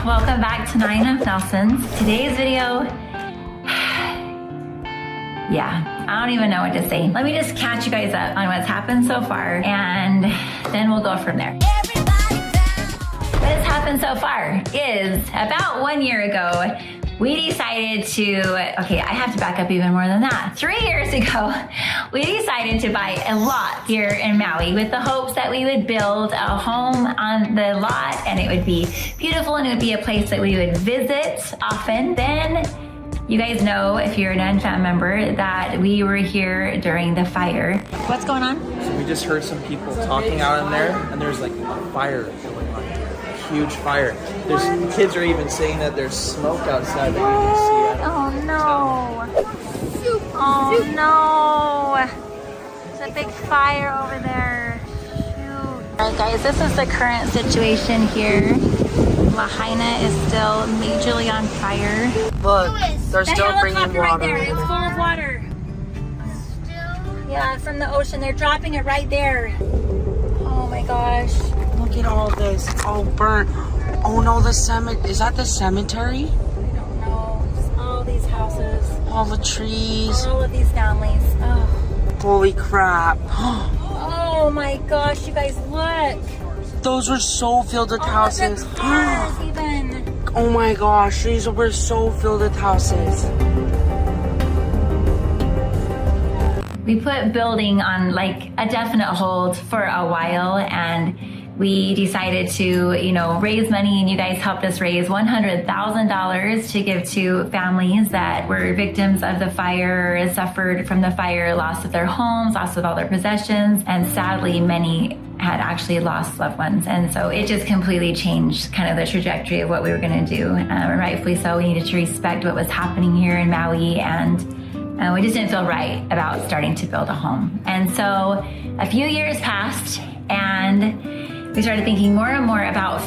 welcome back to 9 of Nelson's. Today's video, yeah, I don't even know what to say. Let me just catch you guys up on what's happened so far, and then we'll go from there. What has happened so far is about 1 year ago, we decided to, okay, I have to back up even more than that. 3 years ago, we decided to buy a lot here in Maui with the hopes that we would build a home on the lot and it would be beautiful and it would be a place that we would visit often. Then, you guys know, if you're an NFAM member, that we were here during the fire. What's going on? So we just heard some people talking out in there and there's like a fire going on. Huge fire. There's kids are even saying that there's smoke outside that you can see. Oh no! Oh no! There's a big fire over there. Shoot! All right, guys, this is the current situation here. Lahaina is still majorly on fire. Look, they're still bringing water. Right there. It's full of water. Yeah, from the ocean. They're dropping it right there. Oh my gosh. Look at all this. It's all burnt. Oh no, the cemetery. Is that the cemetery? I don't know. Just all these houses. All the trees. All of these families. Oh. Holy crap. Oh my gosh, you guys, look. Those were so filled with houses. The cars even. Oh my gosh, these were so filled with houses. We put building on like a definite hold for a while, and we decided to, raise money, and you guys helped us raise $100,000 to give to families that were victims of the fire, suffered from the fire, loss of their homes, loss of all their possessions, and sadly, many had actually lost loved ones. And so it just completely changed kind of the trajectory of what we were gonna do. And rightfully so, we needed to respect what was happening here in Maui, and we just didn't feel right about starting to build a home. And so a few years passed, and we started thinking more and more about,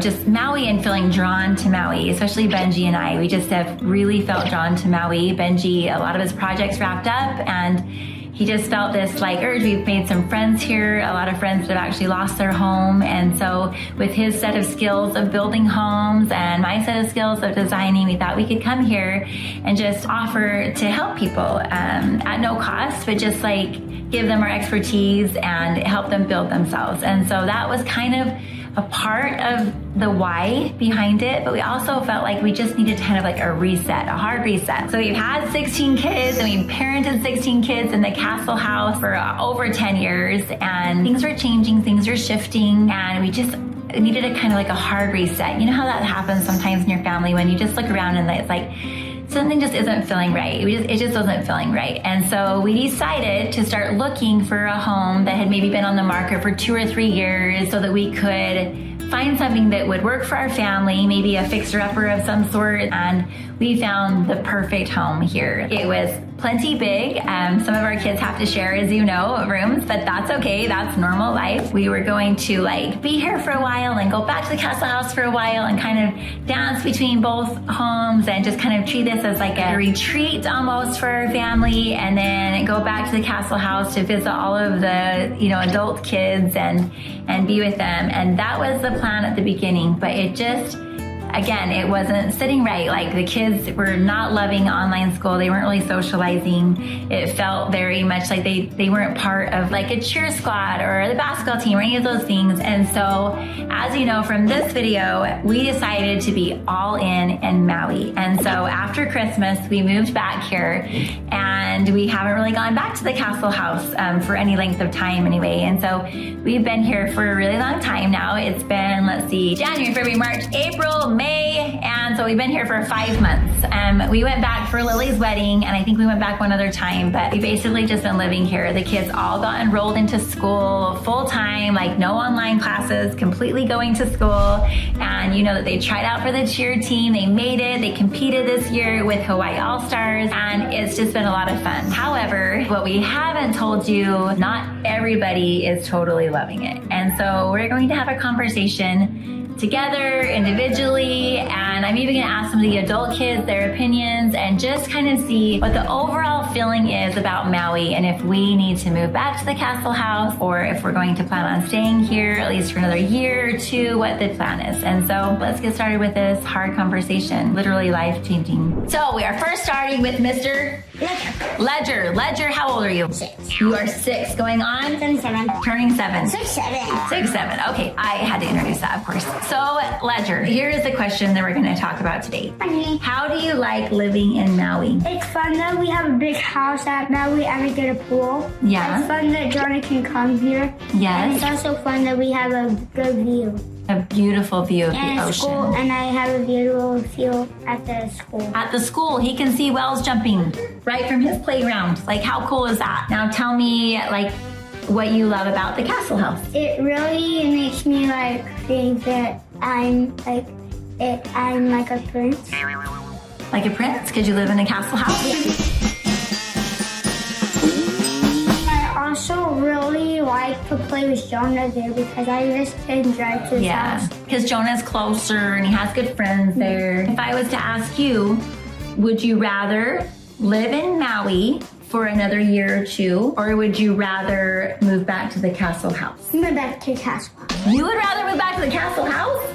just Maui and feeling drawn to Maui, especially Benji and I. We just have really felt drawn to Maui. Benji, a lot of his projects wrapped up, and he just felt this urge. We've made some friends here, a lot of friends that have actually lost their home. And so with his set of skills of building homes and my set of skills of designing, we thought we could come here and just offer to help people at no cost, but just give them our expertise and help them build themselves. And so that was kind of a part of the why behind it, but we also felt like we just needed kind of a reset, a hard reset. So we've had 16 kids and we've parented 16 kids in the Castle House for over 10 years, and things were changing, things were shifting, and we just needed a kind of a hard reset. You know how that happens sometimes in your family when you just look around and it's like, something just isn't feeling right. It just wasn't feeling right. And so we decided to start looking for a home that had maybe been on the market for 2 or 3 years so that we could find something that would work for our family, maybe a fixer-upper of some sort. And we found the perfect home here. It was plenty big. Some of our kids have to share, as you know, rooms, but that's okay. That's normal life. We were going to be here for a while and go back to the Castle House for a while and kind of dance between both homes and just kind of treat this as a retreat almost for our family, and then go back to the Castle House to visit all of the adult kids and be with them. And that was the plan at the beginning, but it just, again, it wasn't sitting right. The kids were not loving online school. They weren't really socializing. It felt very much like they weren't part of a cheer squad or the basketball team or any of those things. And so, as you know from this video, we decided to be all in Maui. And so after Christmas, we moved back here, and we haven't really gone back to the Castle House for any length of time anyway. And so we've been here for a really long time now. It's been, let's see, January, February, March, April, May, and so we've been here for 5 months. We went back for Lily's wedding, and I think we went back one other time, but we basically just been living here. The kids all got enrolled into school full time, no online classes, completely going to school. And that they tried out for the cheer team, they made it, they competed this year with Hawaii All-Stars, and it's just been a lot of fun. However, what we haven't told you, not everybody is totally loving it. And so we're going to have a conversation together, individually, and I'm even gonna ask some of the adult kids their opinions and just kind of see what the overall feeling is about Maui and if we need to move back to the castle house or if we're going to plan on staying here at least for another year or two, what the plan is. And so let's get started with this hard conversation, literally life-changing. So we are first starting with Mr. Ledger. Ledger, how old are you? 6. You are 6, going on? 7. Turning 7. 6, 7. 6, 7. Okay, I had to introduce that, of course. So, Ledger, here is the question that we're going to talk about today. Funny. How do you like living in Maui? It's fun that we have a big house at Maui and we get a pool. Yeah. It's fun that JourNee can come here. Yes. And it's also fun that we have a good view. A beautiful view of And the at school, ocean. and I have a beautiful view at the school. At the school, he can see whales jumping right from his playground. Like, how cool is that? Now tell me, like, what you love about the castle house. It really makes me like think that I'm like a prince. Like a prince? Could you live in a castle house? I also really like to play with Jonah there because I just can drive to his Yeah, house. because Jonah's closer and he has good friends there. If I was to ask you, would you rather live in Maui for another year or two, or would you rather move back to the castle house? Move back to castle. You would rather move back to the castle house?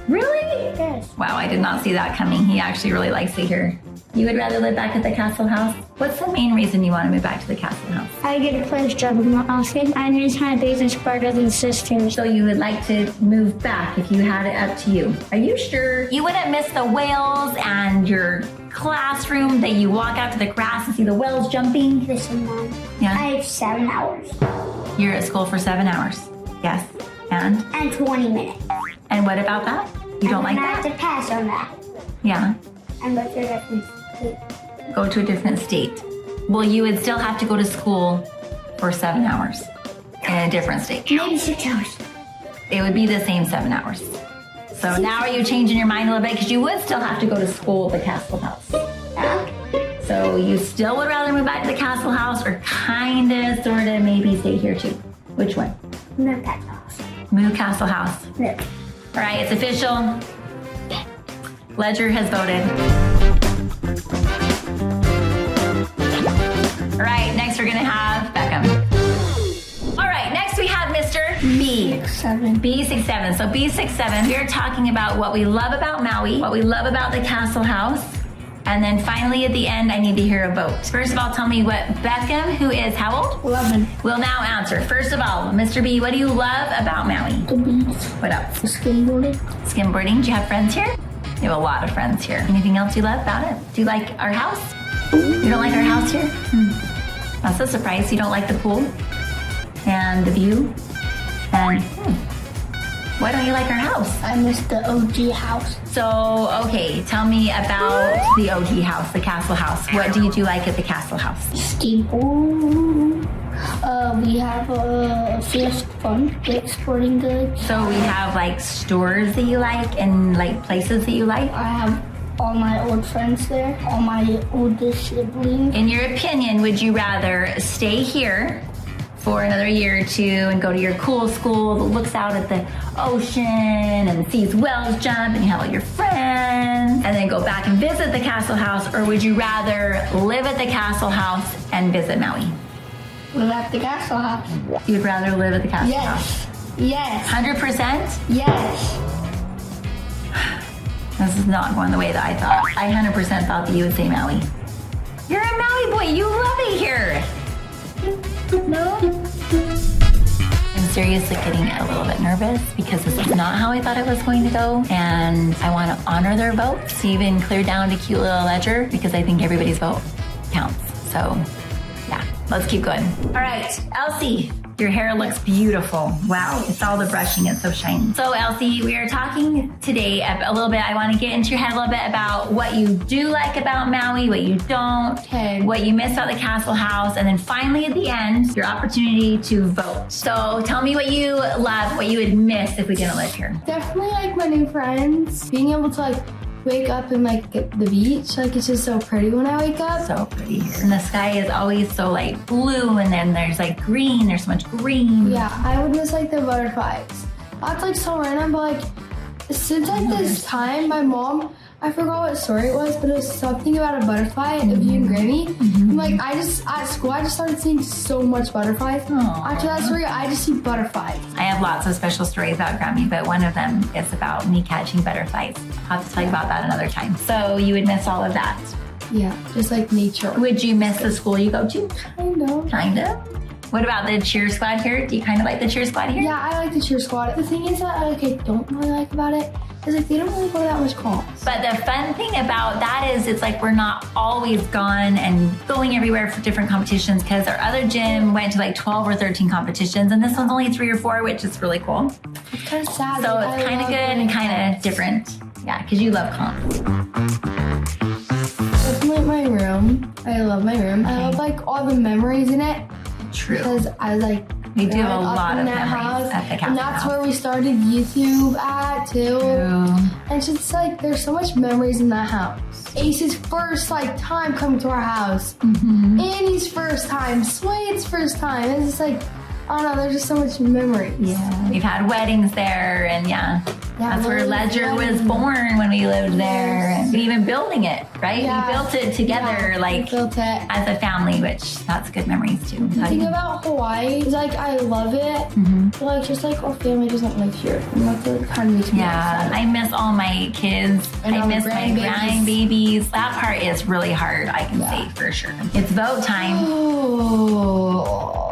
Really? Yes. Wow, I did not see that coming. He actually really likes it here. You would rather live back at the castle house? What's the main reason you want to move back to the castle house? I get to play with Jonah more often. And it's my biggest brothers and sisters. So you would like to move back if you had it up to you. Are you sure? You wouldn't miss the whales and your classroom that you walk out to the grass and see the whales jumping? Listen, Mom. Yeah. I have 7 hours You're at school for 7 hours. Yes. And? and 20 minutes. And what about that? You don't like and I have that? to pass on that. Yeah. And go to a different state. Go to a different state. Well, you would still have to go to school for 7 hours in a different state. Maybe 6 hours. It would be the same 7 hours. So now are you changing your mind a little bit? Because you would still have to go to school at the castle house. So you still would rather move back to the castle house or kind of, sort of, maybe stay here too? Which one? Move that house. Move castle house. Move. All right, it's official. Ledger has voted. All right, next we're gonna have Beckham. All right, next we have Mr. B. 7. B67. So B67, we're talking about what we love about Maui, what we love about the castle house, and then finally at the end, I need to hear a vote. First of all, tell me what Beckham, who is how old? 11. Will now answer. First of all, Mr. B, what do you love about Maui? The beach. What else? Skateboarding. Skimboarding. Do you have friends here? You have a lot of friends here. Anything else you love about it? Do you like our house? You don't like our house here? That's a surprise. You don't like the pool and the view? And why don't you like our house? I miss the OG house. So, okay, tell me about the OG house, the castle house. What did you like at the castle house? Skateboard. We have a fierce fun, like sporting goods. So we have like stores that you like and like places that you like? I have all my old friends there, all my oldest siblings. In your opinion, would you rather stay here for another year or two and go to your cool school that looks out at the ocean and sees whales jump and you have all your friends and then go back and visit the castle house, or would you rather live at the castle house and visit Maui? Live at the castle house. You'd rather live at the castle house? Yes. 100%? Yes. This is not going the way that I thought. I 100% thought that you would say Maui. You're a Maui boy. You love it here. No. I'm seriously getting a little bit nervous because this is not how I thought it was going to go, and I want to honor their votes, even clear down to cute little Ledger, because I think everybody's vote counts. So, yeah, let's keep going. All right, Elsie, your hair looks beautiful. Wow, it's all the brushing, it's so shiny. So, Elsie, we are talking today a little bit. I want to get into your head a little bit about what you do like about Maui, what you don't, Okay. what you miss about the castle house, and then finally at the end, your opportunity to vote. So tell me what you love, what you would miss if we didn't live here. Definitely like my new friends. Being able to like wake up and like get the beach. Like it's just so pretty when I wake up. So pretty here. And the sky is always so like blue, and then there's like green, there's so much green. Yeah, I would miss like the butterflies. That's like so random, but like since like this time, my mom I forgot what story it was, but it was something about a butterfly of you and Grammy. And like at school I just started seeing so much butterflies. Aww. After that story, I just see butterflies. I have lots of special stories about Grammy, but one of them is about me catching butterflies. I'll have to tell you about that another time. So you would miss all of that. Yeah, just like nature. Would you miss the school you go to? Kind of. Kind of. What about the cheer squad here? Do you kind of like the cheer squad here? Yeah, I like the cheer squad. The thing is that I don't really like about it is like they don't really go to that much calls. But the fun thing about that is it's like we're not always gone and going everywhere for different competitions, because our other gym went to like 12 or 13 competitions and this one's only 3 or 4, which is really cool. It's kind of sad. So like, it's kind of good and kind of different. Yeah, because you love comps. Definitely my room. I love my room. I love like all the memories in it. True. Because I like We do have a growing up lot in of that memories house, at the and castle that's house. where we started YouTube at too. True. And it's just like there's so much memories in that house. Ace's first like time coming to our house. Annie's first time. Swade's first time. It's just like, I don't know, there's just so much memories. Yeah. We've had weddings there, and that's where Ledger was born when we lived there. And even building it, right? Yeah. We built it together, Yeah, like we built it. as a family, which that's good memories too. The thing about Hawaii is like I love it, but like just like our family doesn't live here. And that's what kind of makes me Yeah, upset. I miss all my kids. And I all the miss my grandbabies. That part is really hard, I can say for sure. It's vote time. Oh.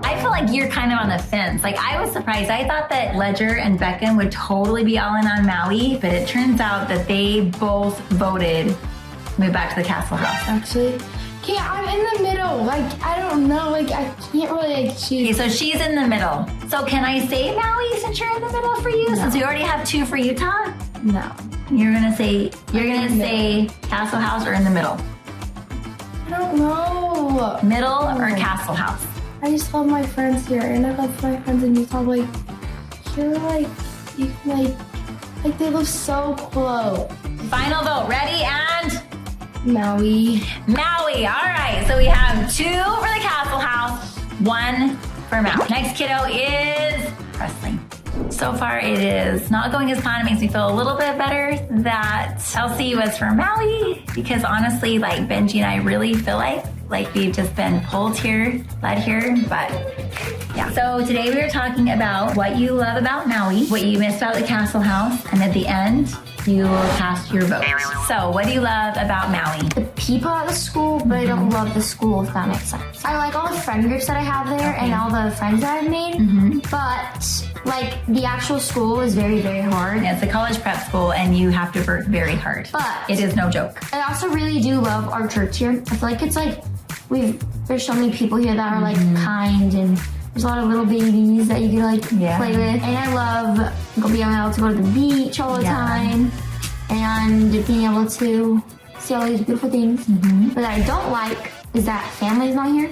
I feel like you're kind of on the fence. Like, I was surprised. I thought that Ledger and Beckham would totally be all in on Maui, but it turns out that they both voted to move back to the castle house. Actually, yeah, I'm in the middle. Like I don't know. Like I can't really like choose. Okay, so she's in the middle. So can I say Maui since you're in the middle for you? Since we already have 2 for Utah? No, You're gonna say castle house or in the middle? I don't know. Middle or castle house? I just love my friends here, and I love my friends in Utah. Like you're like you can like they live so close. Final vote. Ready and Maui. Maui. All right. So we have 2 for the castle house, 1 for Maui. Next kiddo is Presley. So far, it is not going as planned. It makes me feel a little bit better that LC was for Maui, because honestly, like Benji and I really feel like we've just been pulled here, led here, but yeah. So today we were talking about what you love about Maui, what you missed about the castle house, and at the end, you will cast your vote. So what do you love about Maui? The people at the school, but I don't love the school, if that makes sense. I like all the friend groups that I have there and all the friends that I've made, but like the actual school is very, very hard. It's a college prep school and you have to work very hard. But it is no joke. I also really do love our church here. I feel like it's like there's so many people here that are like kind, and there's a lot of little babies that you can like play with. And I love being able to go to the beach all the time and being able to see all these beautiful things. But that I don't like is that family's not here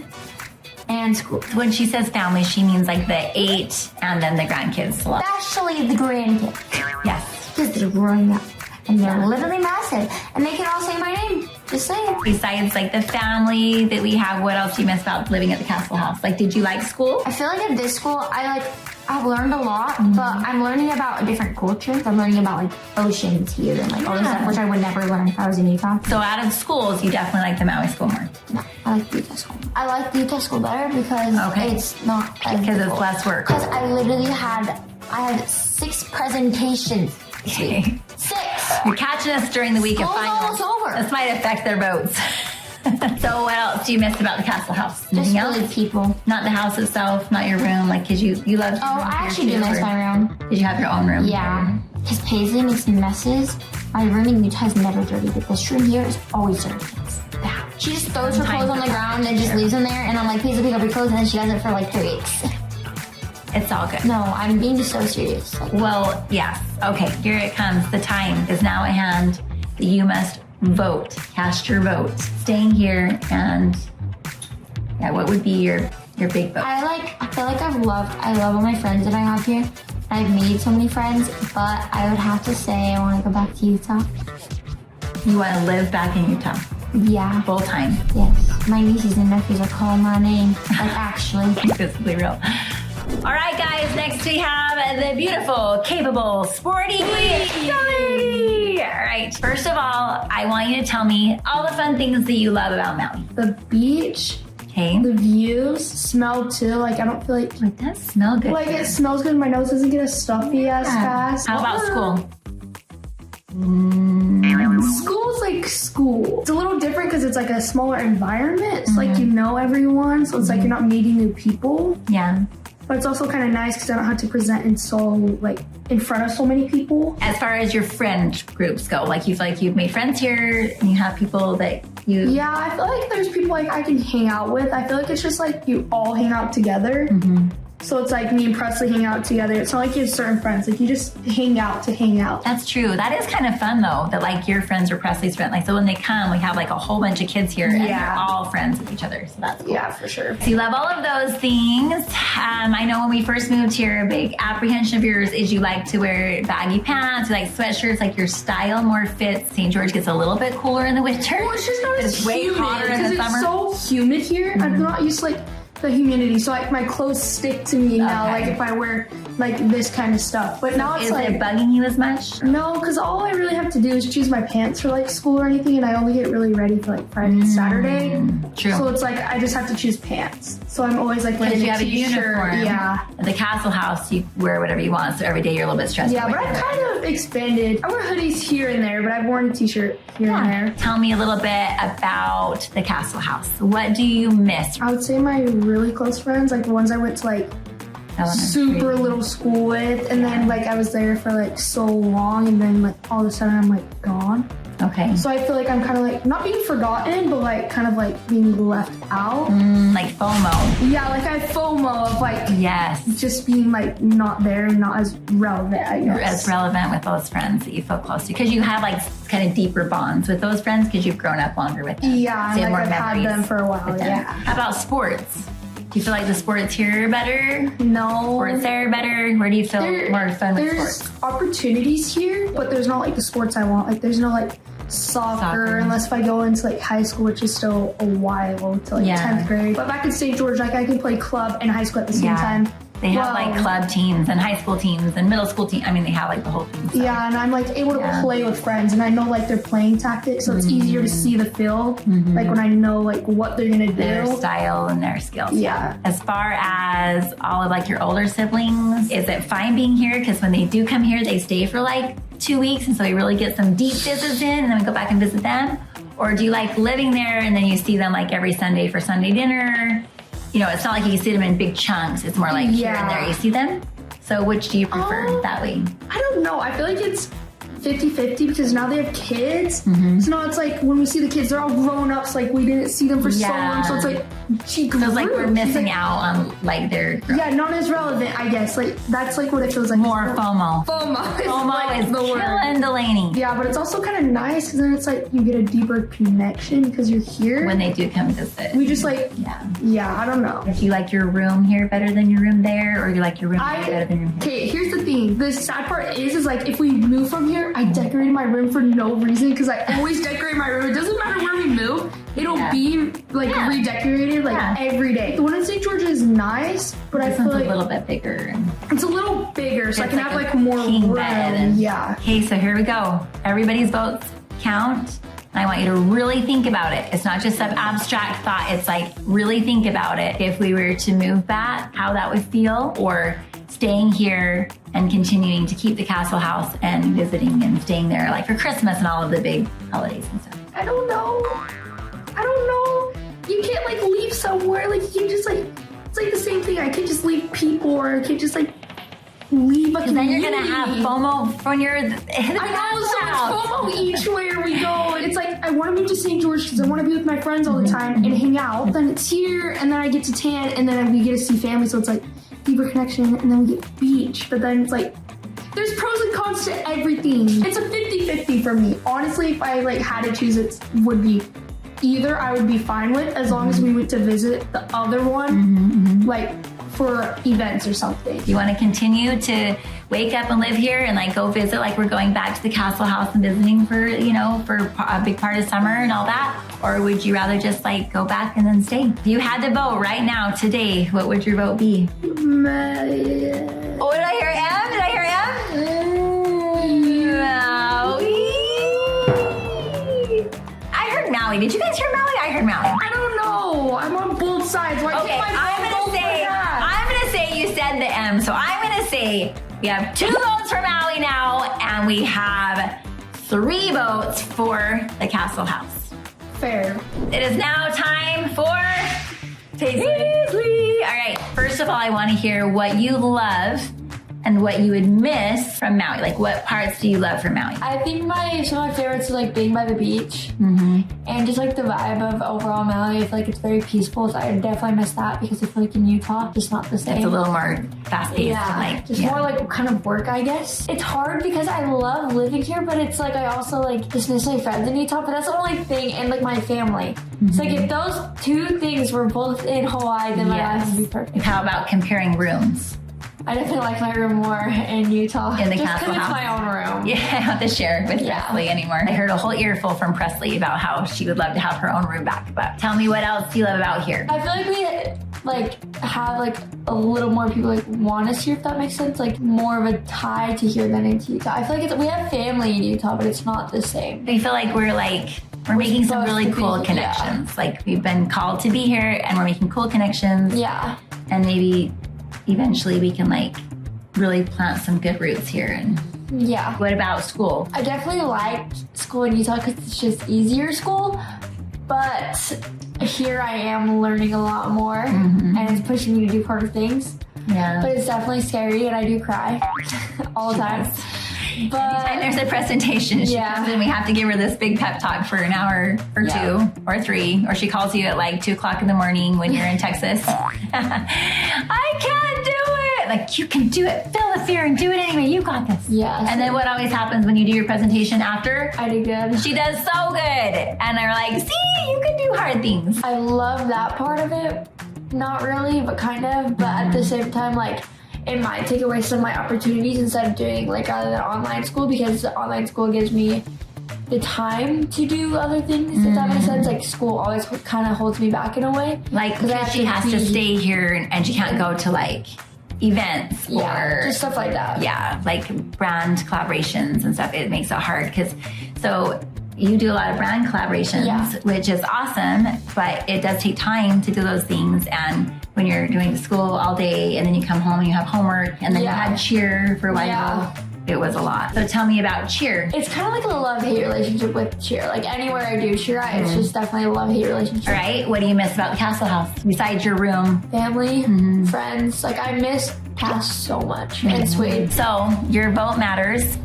and school. When she says family, she means like the 8 and then the grandkids. Especially the grandkids. Yes. Because they're growing up and they're literally massive. And they can all say my name. Just saying. Besides like the family that we have, what else do you miss about living at the castle house? Like, did you like school? I feel like at this school, I've learned a lot, but I'm learning about different cultures. I'm learning about like oceans here and like all this stuff, which I would never learn if I was in Utah. So out of schools, you definitely like the Maui school more. No, I like the Utah school. I like the Utah school better because it's not because it's less work. Because I literally had 6 presentations. Okay. 6. You're catching us during the week of School's finals. almost over. This might affect their votes. So what else do you miss about the castle house? Just Anything else? really people. Not the house itself, not your room. Like, cause you love. Oh, I actually do miss my room. Did you have your own room? Yeah. Because Paisley makes messes. My room in Utah is never dirty, but this room here is always dirty. It's bad. She just throws her clothes on the ground and just leaves them there, and I'm like, Paisley, pick up your clothes, and then she does it for like 3 weeks. It's all good. No, I'm being so serious. Like, Well, yes. Okay, here it comes. The time is now at hand. You must vote. Cast your vote. Staying here, and what would be your big vote? I feel like I love all my friends that I have here. I've made so many friends, but I would have to say I want to go back to Utah. You want to live back in Utah Yeah. full time. Yes. My nieces and nephews are calling my name. Like, actually. Physically real. All right, guys, next we have the beautiful, capable, sporty Journee. All right, first of all, I want you to tell me all the fun things that you love about Maui. The beach, Okay. the views, smell too. Like, I don't feel like, It does smell good. like it smells good. My nose doesn't get as stuffy as fast. How about school? School's like school. It's a little different because it's like a smaller environment. It's like you know everyone, so it's like you're not meeting new people. Yeah. But it's also kind of nice because I don't have to present in front of so many people. As far as your friend groups go, like you feel like you've made friends here and you have people that you... Yeah, I feel like there's people like I can hang out with. I feel like it's just like you all hang out together. So it's like me and Presley hang out together. It's not like you have certain friends. Like you just hang out to hang out. That's true. That is kind of fun though, that like your friends are Presley's friends. Like so when they come, we have like a whole bunch of kids here and they're all friends with each other. So that's cool. Yeah, for sure. So you love all of those things. I know when we first moved here, a big apprehension of yours is you like to wear baggy pants, you like sweatshirts, like your style more fits. St. George gets a little bit cooler in the winter. Well, it's just not But as it's way humid hotter in the because summer. it's so humid here. I'm not used to like the humidity, so like my clothes stick to me now. Okay. Like if I wear like this kind of stuff, but now it's Is like it bugging you as much? no, because all I really have to do is choose my pants for like school or anything, and I only get really ready for like Friday and Saturday. True. So it's like I just have to choose pants. So I'm always like Because wearing you have a t-shirt. uniform. Yeah. At the Castle House, you wear whatever you want, so every day you're a little bit stressed. Yeah, but I've kind of expanded. I wear hoodies here and there, but I've worn a t-shirt here and there. Tell me a little bit about the Castle House. What do you miss? I would say my really close friends, like the ones I went to like super little school with, and then like I was there for like so long, and then like all of a sudden I'm like gone. Okay. So I feel like I'm kind of like not being forgotten, but like kind of like being left out. Like FOMO. Yeah, like I have FOMO of like Yes. just being like not there and not as relevant, I You're guess. as relevant with those friends that you feel close to because you have like kind of deeper bonds with those friends because you've grown up longer with them. Yeah, So you and have like more I've had memories them for a while. with them. Yeah. How about sports? Do you feel like the sports here are better? No. Sports there are better? Where do you feel more fun with There's sports? opportunities here, but there's not like the sports I want. Like there's no like soccer unless if I go into like high school, which is still a while to like 10th grade. But back in St. George, like I can play club and high school at the same time. They have like club teams and high school teams and middle school teams. I mean, they have like the whole thing. So. Yeah, and I'm like able to play with friends, and I know like their playing tactics, so it's easier to see the field. Like when I know like what they're gonna do, Their style and their skills. Yeah. As far as all of like your older siblings, is it fine being here? Because when they do come here, they stay for like 2 weeks, and so we really get some deep visits in, and then we go back and visit them. Or do you like living there and then you see them like every Sunday for Sunday dinner? You know, it's not like you see them in big chunks. It's more like here and there you see them. So which do you prefer that way? I don't know. I feel like it's 50-50 because now they have kids. So now it's like when we see the kids, they're all grown ups. Like we didn't see them for so long. So it's like she grew. Feels like we're missing like, out on like their yeah, not as relevant, I guess. Like that's like what it feels like. more FOMO. FOMO. FOMO like is the word. killing Delaney. Yeah, but it's also kind of nice because then it's like you get a deeper connection because you're here. When they do come visit. We just like, yeah, I don't know. Do you like your room here better than your room there, or do you like your room here better than your room here? Okay, here's the thing. The sad part is like if we move from here, I decorated my room for no reason because I always decorate my room. It doesn't matter where we move. It'll be like redecorated like every day. The one in St. George is nice, but I feel like a little bit bigger. it's a little bigger, so I It's can like have a like more king room. bed and- Yeah. Okay, so here we go. Everybody's votes count. And I want you to really think about it. It's not just some abstract thought. It's like really think about it. If we were to move back, how that would feel, or staying here and continuing to keep the Castle House and visiting and staying there like for Christmas and all of the big holidays and stuff. I don't know. You can't like leave somewhere. Like you can just like it's like the same thing. I can't just leave people, or I can't just like leave a community. Then you're gonna have FOMO when you're in the I know, so much FOMO each where we go. It's like I want to move to St. George because I want to be with my friends all the time and hang out. Then it's here, and then I get to tan, and then we get to see family. So it's like deeper connection, and then we get beach. But then it's like there's pros and cons to everything. It's a 50-50 for me. Honestly, if I like had to choose, it would be either I would be fine with as long as we went to visit the other one, like for events or something. You want to continue to wake up and live here and like go visit, like we're going back to the castle house and visiting for, you know, for a big part of summer and all that? Or would you rather just like go back and then stay? If you had to vote right now, today, what would your vote be? Oh, did I hear M? Did I hear M? Maui. I heard Maui. Did you guys hear Maui? I heard Maui. I don't know. I'm on both sides. Why Okay, can't my I'm vote gonna go say for that? you said the M, so I'm gonna say we have 2 votes for Maui now, and we have 3 votes for the castle house. Fair. It is now time for Paisley. All right, first of all, I want to hear what you love and what you would miss from Maui. Like, what parts do you love from Maui? I think some of my favorites are like being by the beach and just like the vibe of overall Maui. I feel like it's very peaceful, so I definitely miss that because I feel like in Utah, it's not the same. It's a little more fast-paced. Yeah, Like, just more like kind of work, I guess. It's hard because I love living here, but it's like I also like just miss my friends in Utah, but that's the only thing, and like my family. So like if those 2 things were both in Hawaii, then my life would be perfect. How about comparing rooms? I definitely like my room more in Utah. In the just castle because it's house. my own room. Yeah, I don't have to share with Yeah. Presley anymore. I heard a whole earful from Presley about how she would love to have her own room back. But tell me, what else do you love about here? I feel like we have like a little more people like want us here, if that makes sense. Like more of a tie to here than into Utah. I feel like we have family in Utah, but it's not the same. I feel like we're making some supposed really to be, cool yeah. connections. Like we've been called to be here and we're making cool connections. Yeah. And maybe eventually we can like really plant some good roots here. And Yeah. what about school? I definitely liked school in Utah because it's just easier school, but here I am learning a lot more and it's pushing me to do harder things. Yeah. But it's definitely scary and I do cry all the time. And But there's a presentation. She Yeah. comes in, we have to give her this big pep talk for an hour or Yeah. 2 or 3, or she calls you at like 2 o'clock in the morning when you're in Texas. I can't do it. Like, you can do it. Feel the fear and do it anyway. You got this. yeah. And then what always happens when you do your presentation after? I do good. She does so good. And they're like, see, you can do hard things. I love that part of it. Not really, but kind of. But at the same time, like, it might take away some of my opportunities instead of doing like other than online school, because online school gives me the time to do other things, if that makes sense. Like school always kind of holds me back in a way. Like, I because she has to stay here and she can't go to like events or just stuff like that. yeah, like brand collaborations and stuff. It makes it hard because you do a lot of brand collaborations, Yeah. which is awesome, but it does take time to do those things. And when you're doing school all day and then you come home and you have homework and then Yeah. you had cheer for a while, Yeah. it was a lot. So tell me about cheer. It's kind of like a love-hate relationship with cheer. Like anywhere I do cheer, it's just definitely a love-hate relationship. All right, what do you miss about the Castle House besides your room? Family, friends. Like I miss Cass so much. And sweet. So your vote matters.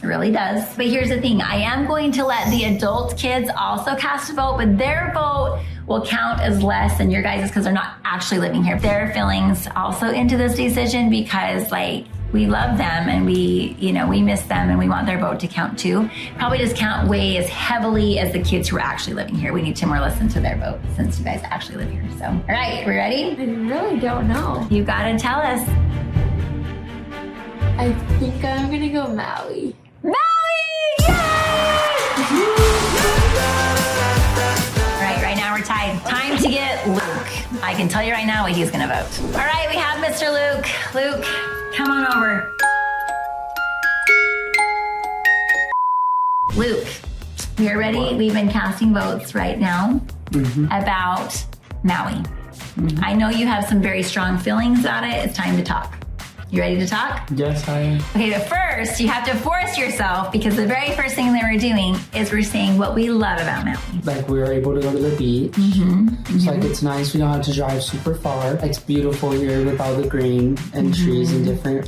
It really does. But here's the thing. I am going to let the adult kids also cast a vote, but their vote will count as less than your guys' because they're not actually living here. Their feelings also into this decision because like we love them and we miss them and we want their vote to count too. Probably just count way as heavily as the kids who are actually living here. We need to more listen to their vote since you guys actually live here. So, all right, we ready? I really don't know. You gotta tell us. I think I'm gonna go Maui. Maui! Yay! Right now we're tied. Time to get Luke. I can tell you right now what he's gonna vote. All right, we have Mr. Luke. Luke, come on over. Luke, we are ready. We've been casting votes right now about Maui. I know you have some very strong feelings about it. It's time to talk. You ready to talk? Yes, I am. Okay, but first you have to force yourself because the very first thing that we're doing is we're saying what we love about Maui. Like we were able to go to the beach. It's like it's nice. We don't have to drive super far. It's beautiful here with all the green and trees and different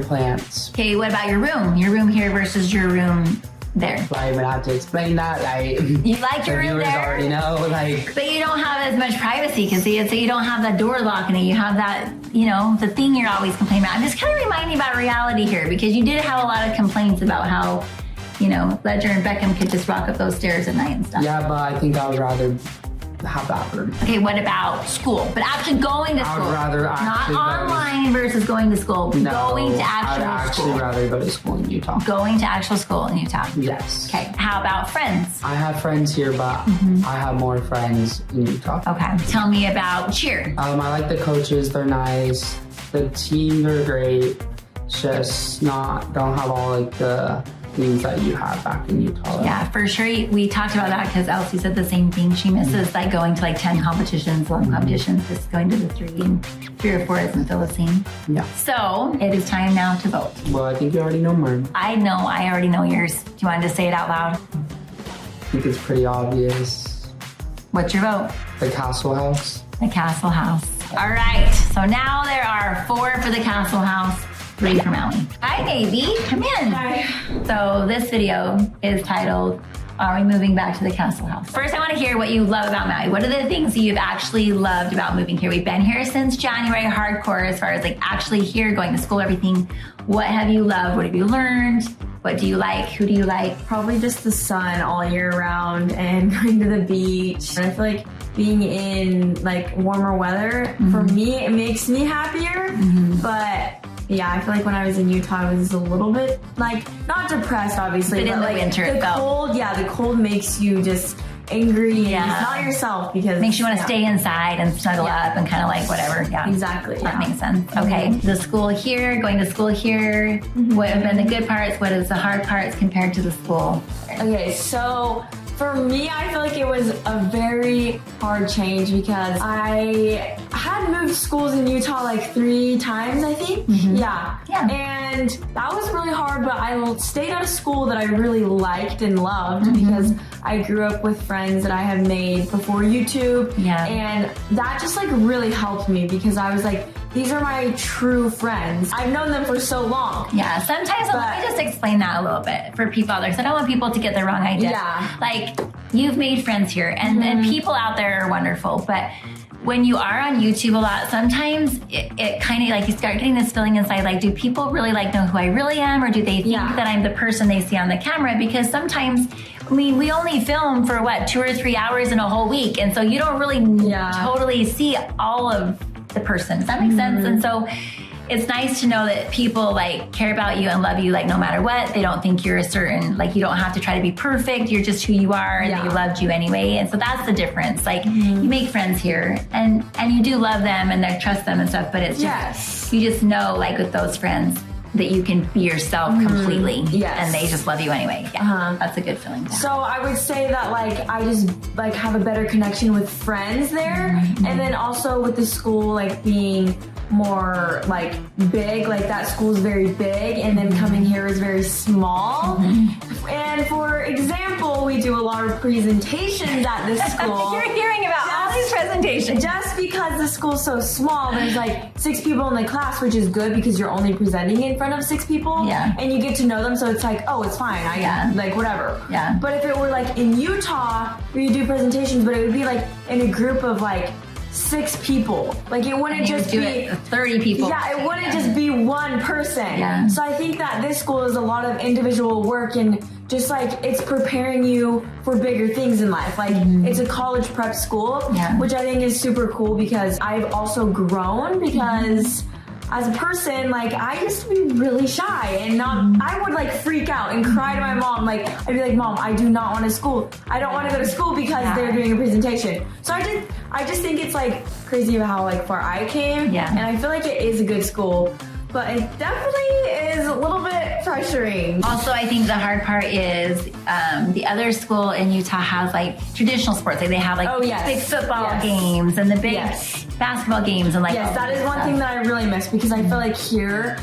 plants. Okay, what about your room? Your room here versus your room there. I would have to explain that. You like The your room viewers already there? know. Like But you don't have as much privacy because so you don't have that door lock in it. You have that, the thing you're always complaining about. I'm just kind of reminding you about reality here because you did have a lot of complaints about how, Ledger and Beckham could just rock up those stairs at night and stuff. yeah, but I think I would rather have that room. Okay, what about school? But actually going to school. I would rather not actually online versus going to school. No, going to I'd actual actually school. rather go to school in Utah. Going to actual school in Utah. Yes. Okay, how about friends? I have friends here, but I have more friends in Utah. Okay, tell me about cheer. I like the coaches, they're nice. The teams are great. Just don't have all like the things that you had back in Utah. Yeah, for sure. We talked about that because Elsie said the same thing. She misses like going to like 10 competitions, 11 competitions, just going to the 3 or 4 isn't still the same. Yeah. So it is time now to vote. Well, I think you already know mine. I already know yours. Do you want to just say it out loud? I think it's pretty obvious. What's your vote? The Castle House. The Castle House. All right, so now there are 4 for the Castle House, 3 for Maui. Hi, baby, come in. Hi. So this video is titled, Are We Moving Back to the Castle House? First, I want to hear what you love about Maui. What are the things that you've actually loved about moving here? We've been here since January, hardcore, as far as like actually here, going to school, everything. What have you loved? What have you learned? What do you like? Who do you like? Probably just the sun all year round and going to the beach. And I feel like being in like warmer weather, for me, it makes me happier. But yeah, I feel like when I was in Utah, I was a little bit like, not depressed obviously, But in the like winter it the felt. cold, the cold makes you just angry and Yeah. just not yourself because Makes you want to yeah. stay inside and snuggle Yeah. up and kind of like whatever. Yeah. Exactly, That yeah. makes sense. Okay. The school here, going to school here. What have been the good parts? What is the hard parts compared to the school? Okay, so for me, I feel like it was a very hard change because I had moved schools in Utah like 3 times, I think. Yeah. And that was really hard, but I stayed at a school that I really liked and loved because I grew up with friends that I have made before YouTube. Yeah. And that just like really helped me because I was like, these are my true friends. I've known them for so long. Yeah, sometimes let me just explain that a little bit for people out there because I don't want people to get the wrong idea. Yeah. Like, you've made friends here and people out there are wonderful, but when you are on YouTube a lot, sometimes it kind of like you start getting this feeling inside, like, do people really like know who I really am, or do they think that I'm the person they see on the camera? Because sometimes, I mean, we only film for what, 2 or 3 hours in a whole week, and so you don't really totally see all of the person. Does that make sense? And so it's nice to know that people like care about you and love you like no matter what. They don't think you're a certain, like you don't have to try to be perfect. You're just who you are and they loved you anyway. And so that's the difference. Like you make friends here and you do love them and they trust them and stuff, but it's just, you just know like with those friends that you can be yourself completely and they just love you anyway. Yeah, that's a good feeling. So I would say that like I just like have a better connection with friends there, and then also with the school like being more like big, like that school's very big, and then coming here is very small. And for example, we do a lot of presentations at this school. You're hearing about all these presentations. Just because the school's so small, there's like 6 people in the class, which is good because you're only presenting in front of 6 people. Yeah. And you get to know them, so it's like, oh, it's fine. Like whatever. Yeah. But if it were like in Utah, where you do presentations, but it would be like in a group of like 6 people. Like it wouldn't just do be it 30 people. Yeah, it wouldn't just be one person. Yeah. So I think that this school is a lot of individual work and just like it's preparing you for bigger things in life. Like it's a college prep school, which I think is super cool because I've also grown because as a person, like I used to be really shy and I would like freak out and cry to my mom. Like I'd be like, Mom, I do not want to school. I don't want to go to school because they're doing a presentation. So I just think it's like crazy how like far I came. Yeah. And I feel like it is a good school, but it definitely is a little bit pressuring. Also, I think the hard part is the other school in Utah has like traditional sports. Like they have like big football games and the big basketball games and like that is one thing that I really miss because I feel like here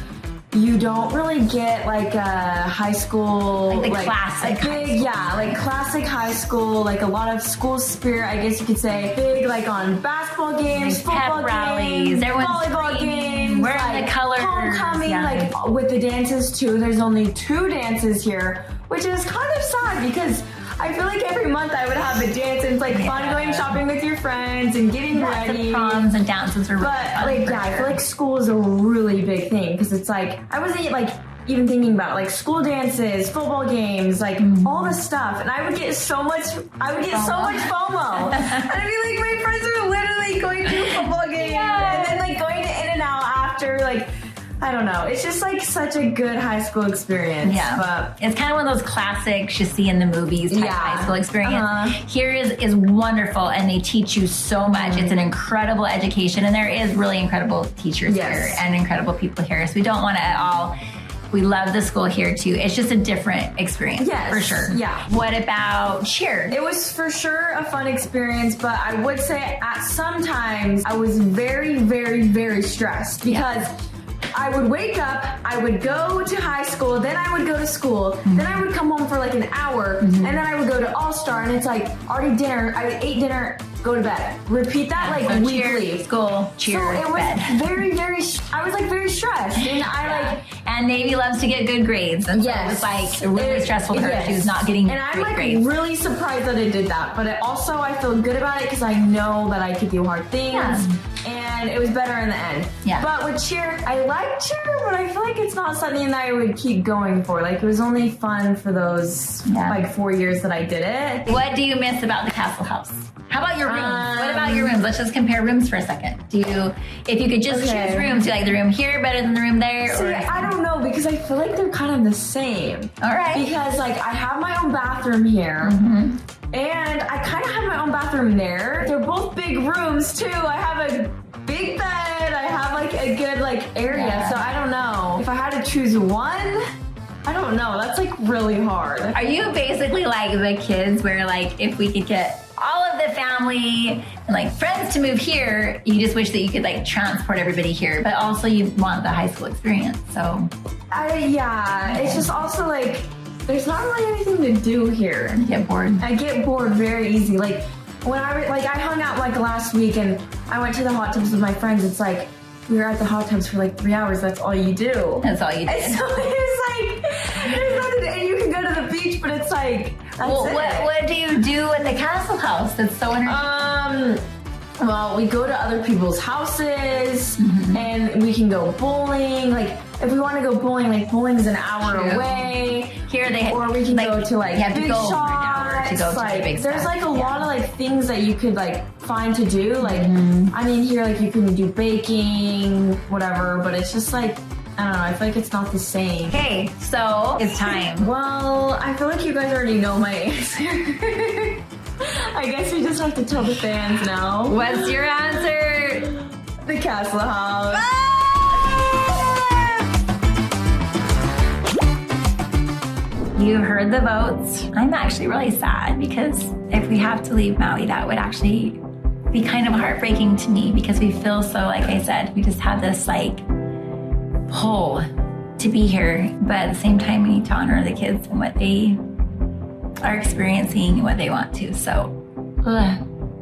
you don't really get like a high school like the classic big like classic high school, like a lot of school spirit, I guess you could say. Big like on basketball games, football pep rallies, games, everyone's volleyball games, wearing like the colors, homecoming, like with the dances too. There's only 2 dances here, which is kind of sad because I feel like every month I would have a dance and it's like fun going shopping with your friends and getting ready. The proms and dances are really fun. Like I feel like school is a really big thing because it's like I wasn't like even thinking about like school dances, football games, like all this stuff, and I would get so much FOMO. And I'd be like, my friends are literally going to a football game, and then like going to In-N-Out after, like, I don't know. It's just like such a good high school experience. Yeah, but it's kind of one of those classics you see in the movies type high school experience. Here is wonderful, and they teach you so much. It's an incredible education, and there is really incredible teachers here and incredible people here. So we don't want to at all. We love the school here too. It's just a different experience, for sure. Yeah. What about cheer? It was for sure a fun experience, but I would say at sometimes I was very, very, very stressed because I would wake up, I would go to high school, then I would go to school, then I would come home for like an hour, and then I would go to All-Star, and it's like already dinner, I ate dinner, go to bed. Repeat that like So weekly. cheer, school, cheer, So it was bed. very, very, I was like very stressed, and And Navy loves to get good grades, and so it was like really stressful for her. She was not getting and I'm great like grades. really surprised that I did that, but also I feel good about it because I know that I could do hard things, and it was better in the end. Yeah. But with cheer, I like cheer, but I feel like it's not something that I would keep going for. Like, it was only fun for those like 4 years that I did it. What do you miss about the Castle House? How about your rooms? What about your rooms? Let's just compare rooms for a second. If you could just choose rooms, do you like the room here better than the room there? See, I don't know, because I feel like they're kind of the same. All right. Because like I have my own bathroom here, and I kind of have my own bathroom there. They're both big rooms too. I have a big bed. I have like a good like area. So I don't know. If I had to choose one, I don't know. That's like really hard. Are you basically like the kids where like if we could get all of the family and like friends to move here, you just wish that you could like transport everybody here, but also you want the high school experience, so. It's just also like, there's not really anything to do here. You get bored. I get bored very easy. Like when I hung out like last week and I went to the hot tubs with my friends. It's like we were at the hot tubs for like 3 hours. That's all you do. That's all you do. And so it's like there's nothing, and you can go to the beach, but it's like that's it. What do you do at the Castle House that's so entertaining? Well, we go to other people's houses, and we can go bowling. Like, if we want to go bowling, like bowling's an hour away. Here or we can go to like you have big to go shots. for an hour to go to like, the big there's stuff. like a lot of like things that you could like find to do. Like, I mean, here like you can do baking, whatever. But it's just like, I don't know. I feel like it's not the same. Okay, so it's time. Well, I feel like you guys already know my answer. I guess we just have to tell the fans now. What's your answer? The Castle House. You heard the votes. I'm actually really sad because if we have to leave Maui, that would actually be kind of heartbreaking to me because we feel so, like I said, we just have this like pull to be here. But at the same time, we need to honor the kids and what they are experiencing and what they want to. So,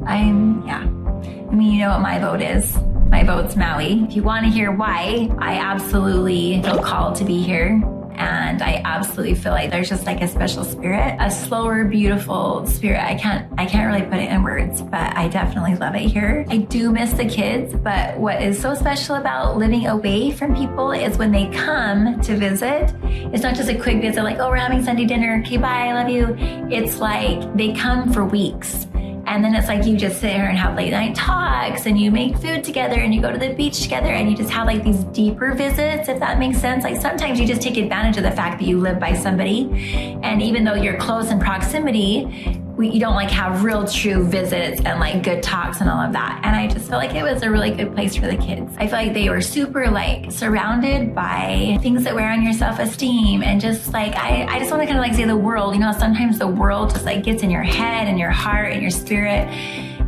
I mean, you know what my vote is. My vote's Maui. If you want to hear why, I absolutely feel called to be here. And I absolutely feel like there's just like a special spirit, a slower, beautiful spirit. I can't really put it in words, but I definitely love it here. I do miss the kids, but what is so special about living away from people is when they come to visit, it's not just a quick visit like, oh, we're having Sunday dinner. Okay, bye, I love you. It's like they come for weeks. And then it's like you just sit here and have late night talks and you make food together and you go to the beach together and you just have like these deeper visits, if that makes sense. Like sometimes you just take advantage of the fact that you live by somebody. And even though you're close in proximity, you don't like have real true visits and like good talks and all of that. And I just feel like it was a really good place for the kids. I feel like they were super like surrounded by things that wear on your self-esteem and just like, I just want to kind of like say the world, you know, sometimes the world just like gets in your head and your heart and your spirit.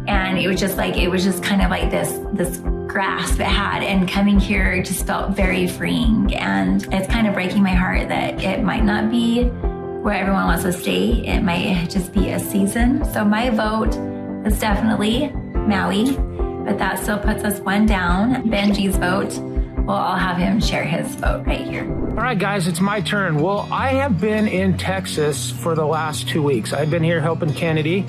And it was just kind of like this grasp it had, and coming here just felt very freeing. And it's kind of breaking my heart that it might not be where everyone wants to stay. It might just be a season. So my vote is definitely Maui, but that still puts us one down. Benji's vote, well, I'll have him share his vote right here. All right, guys, it's my turn. Well, I have been in Texas for the last 2 weeks. I've been here helping Kennedy.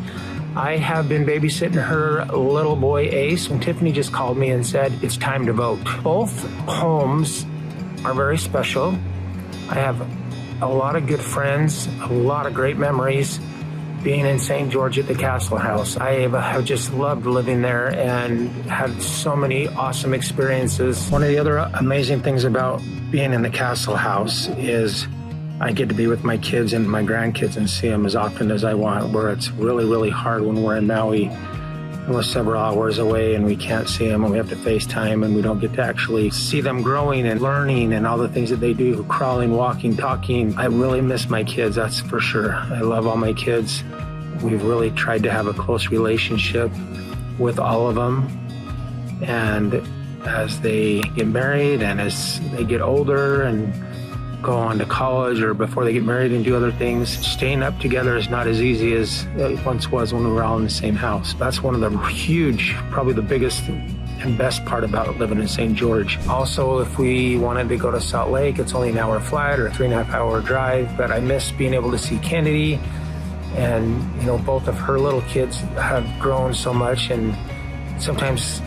I have been babysitting her little boy, Ace, when Tiffany just called me and said, it's time to vote. Both homes are very special. I have a lot of good friends, a lot of great memories being in St. George at the Castle House. I have just loved living there and had so many awesome experiences. One of the other amazing things about being in the Castle House is I get to be with my kids and my grandkids and see them as often as I want, where it's really, really hard when we're in Maui and we're several hours away and we can't see them and we have to FaceTime and we don't get to actually see them growing and learning and all the things that they do, crawling, walking, talking. I really miss my kids, that's for sure. I love all my kids. We've really tried to have a close relationship with all of them. And as they get married and as they get older and go on to college or before they get married and do other things, staying up together is not as easy as it once was when we were all in the same house. That's one of the huge, probably the biggest and best part about living in St. George. Also, if we wanted to go to Salt Lake, it's only an hour flight or a 3.5 hour drive, but I miss being able to see Kennedy. And, you know, both of her little kids have grown so much, and sometimes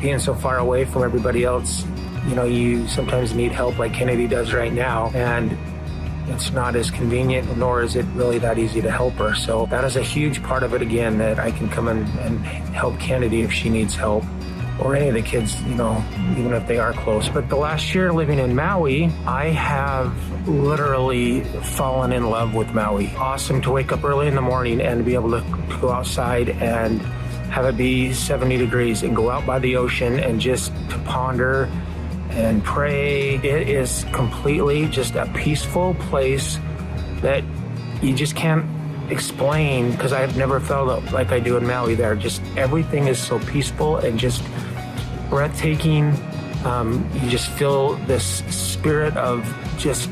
being so far away from everybody else, you know, you sometimes need help like Kennedy does right now, and it's not as convenient, nor is it really that easy to help her. So that is a huge part of it, again, that I can come in and help Kennedy if she needs help, or any of the kids, you know, even if they are close. But the last year living in Maui, I have literally fallen in love with Maui. Awesome to wake up early in the morning and to be able to go outside and have it be 70 degrees and go out by the ocean and just to ponder and pray. It is completely just a peaceful place that you just can't explain, because I've never felt like I do in Maui there. Just everything is so peaceful and just breathtaking. You just feel this spirit of just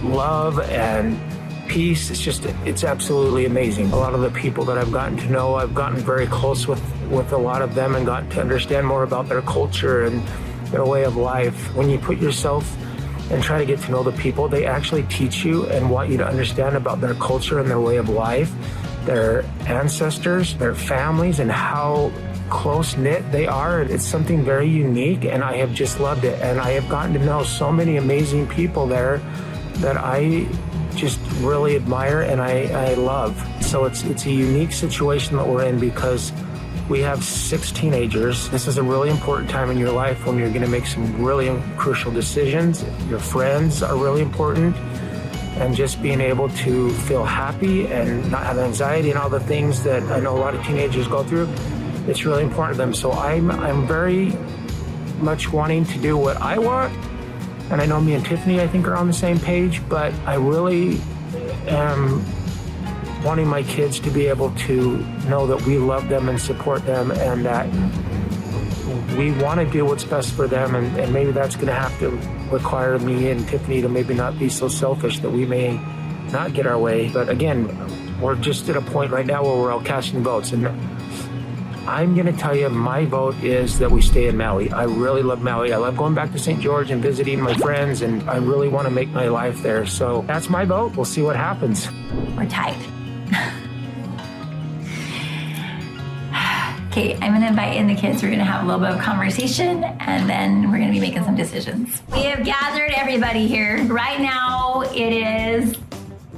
love and peace. It's absolutely amazing. A lot of the people that I've gotten to know, I've gotten very close with a lot of them and gotten to understand more about their culture and their way of life. When you put yourself and try to get to know the people, they actually teach you and want you to understand about their culture and their way of life, their ancestors, their families, and how close-knit they are. It's something very unique, and I have just loved it. And I have gotten to know so many amazing people there that I just really admire and I love. So it's a unique situation that we're in because we have 6 teenagers. This is a really important time in your life when you're going to make some really crucial decisions. Your friends are really important. And just being able to feel happy and not have anxiety and all the things that I know a lot of teenagers go through, it's really important to them. So I'm very much wanting to do what I want. And I know me and Tiffany, I think, are on the same page, but I really am wanting my kids to be able to know that we love them and support them and that we want to do what's best for them. And maybe that's going to have to require me and Tiffany to maybe not be so selfish that we may not get our way. But again, we're just at a point right now where we're all casting votes. And I'm going to tell you, my vote is that we stay in Maui. I really love Maui. I love going back to St. George and visiting my friends, and I really want to make my life there. So that's my vote. We'll see what happens. We're tied. Okay, I'm gonna invite in the kids. We're gonna have a little bit of conversation and then we're gonna be making some decisions. We have gathered everybody here. Right now it is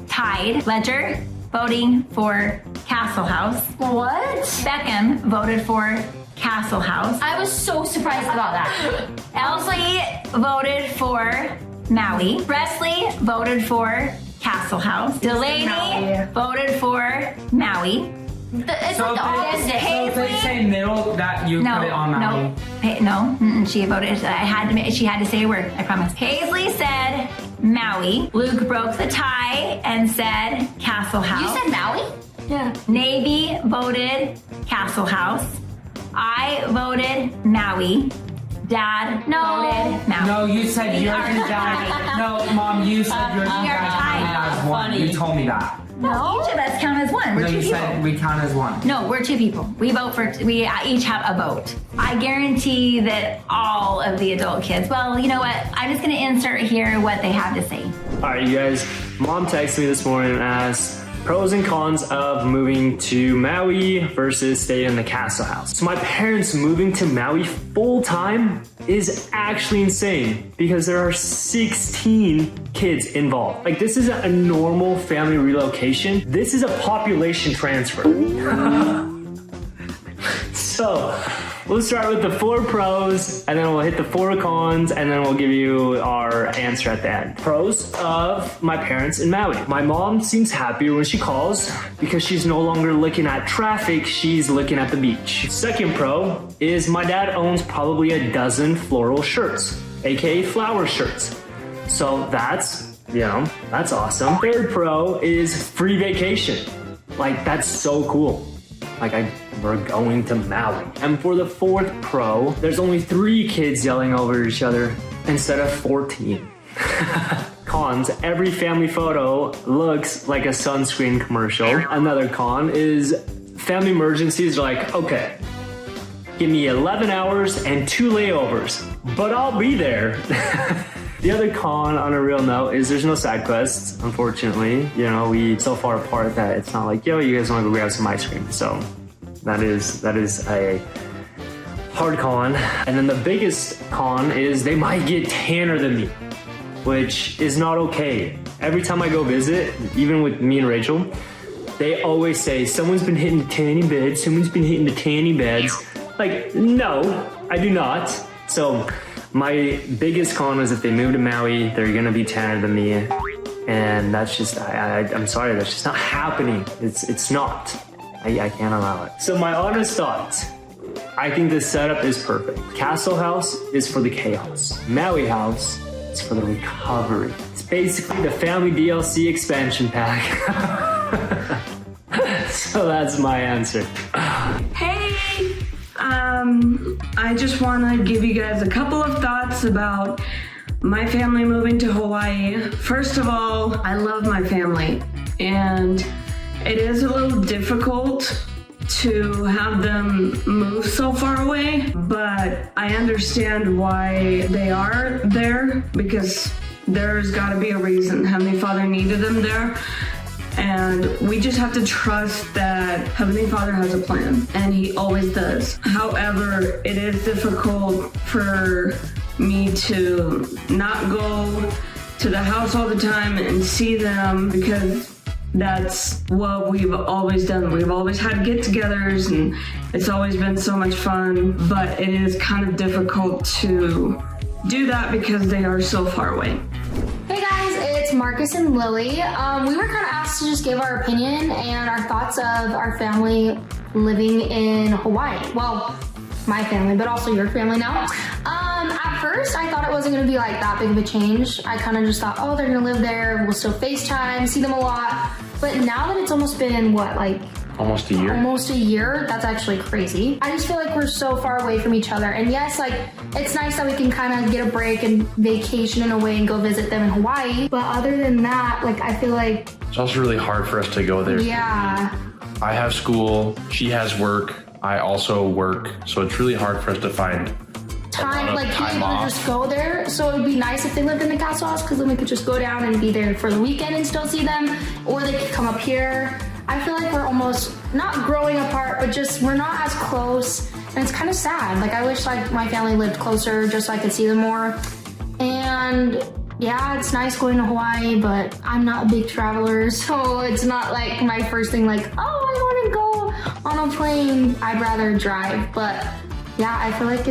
tied. Ledger voting for Castle House. What? Beckham voted for Castle House. I was so surprised about that. Elsie voted for Maui. Presley voted for Castle House. Delaney voted for Maui. It's So like the opposite. if they say middle, that you put it on Maui. No. She voted. She had to say a word. I promise. Paisley said Maui. Luke broke the tie and said Castle House. You said Maui? Yeah. Navy voted Castle House. I voted Maui. Dad voted Maui. No, you said We yours are and Dad. No, Mom, you said yours and we are Dad tied. as one. You told me that. No, each of us count as one. We're No, two you people. said we count as one. No, we're 2 people. We vote for. We each have a vote. I guarantee that all of the adult kids. Well, you know what? I'm just going to insert here what they have to say. All right, you guys. Mom texted me this morning and asked Pros and cons of moving to Maui versus staying in the castle house. So my parents moving to Maui full time is actually insane because there are 16 kids involved. Like, this isn't a normal family relocation. This is a population transfer. So we'll start with the 4 pros, and then we'll hit the 4 cons, and then we'll give you our answer at the end. Pros of my parents in Maui. My mom seems happier when she calls because she's no longer looking at traffic, she's looking at the beach. Second pro is my dad owns probably a dozen floral shirts, aka flower shirts. So that's, that's awesome. Third pro is free vacation. Like, that's so cool. We're going to Maui. And for the 4th pro, there's only 3 kids yelling over each other instead of 14. Cons, every family photo looks like a sunscreen commercial. Another con is family emergencies are like, okay, give me 11 hours and 2 layovers, but I'll be there. The other con, on a real note, is there's no side quests, unfortunately. We so far apart that it's not like, yo, you guys want to go grab some ice cream. So that is a hard con. And then the biggest con is they might get tanner than me, which is not okay. Every time I go visit, even with me and Rachel, they always say, someone's been hitting the tanning beds, someone's been hitting the tanning beds. Like, no, I do not. So my biggest con is if they move to Maui, they're gonna be tanner than me. And that's just, I'm sorry, that's just not happening. It's not. I can't allow it. So my honest thoughts, I think this setup is perfect. Castle House is for the chaos. Maui House is for the recovery. It's basically the family DLC expansion pack. So that's my answer. Hey! I just want to give you guys a couple of thoughts about my family moving to Hawaii. First of all, I love my family, and it is a little difficult to have them move so far away, but I understand why they are there, because there's got to be a reason. Heavenly Father needed them there. And we just have to trust that Heavenly Father has a plan, and He always does. However, it is difficult for me to not go to the house all the time and see them, because that's what we've always done. We've always had get-togethers, and it's always been so much fun, but it is kind of difficult to do that because they are so far away. Hey guys, it's Marcus and Lily. We were kind of asked to just give our opinion and our thoughts of our family living in Hawaii. Well, my family, but also your family now. At first, I thought it wasn't going to be like that big of a change. I kind of just thought, oh, they're going to live there. We'll still FaceTime, see them a lot. But now that it's almost been, almost a year? Almost a year. That's actually crazy. I just feel like we're so far away from each other. And yes, it's nice that we can kind of get a break and vacation in a way and go visit them in Hawaii. But other than that, I feel like it's also really hard for us to go there. Yeah. I have school, she has work, I also work. So it's really hard for us to find time to just go there. So it would be nice if they lived in the castle house, because then we could just go down and be there for the weekend and still see them, or they could come up here. I feel like we're almost not growing apart, but just we're not as close, and it's kind of sad. I wish my family lived closer just so I could see them more. And yeah, it's nice going to Hawaii, but I'm not a big traveler, so it's not my first thing I want to go on a plane. I'd rather drive, but yeah, I feel like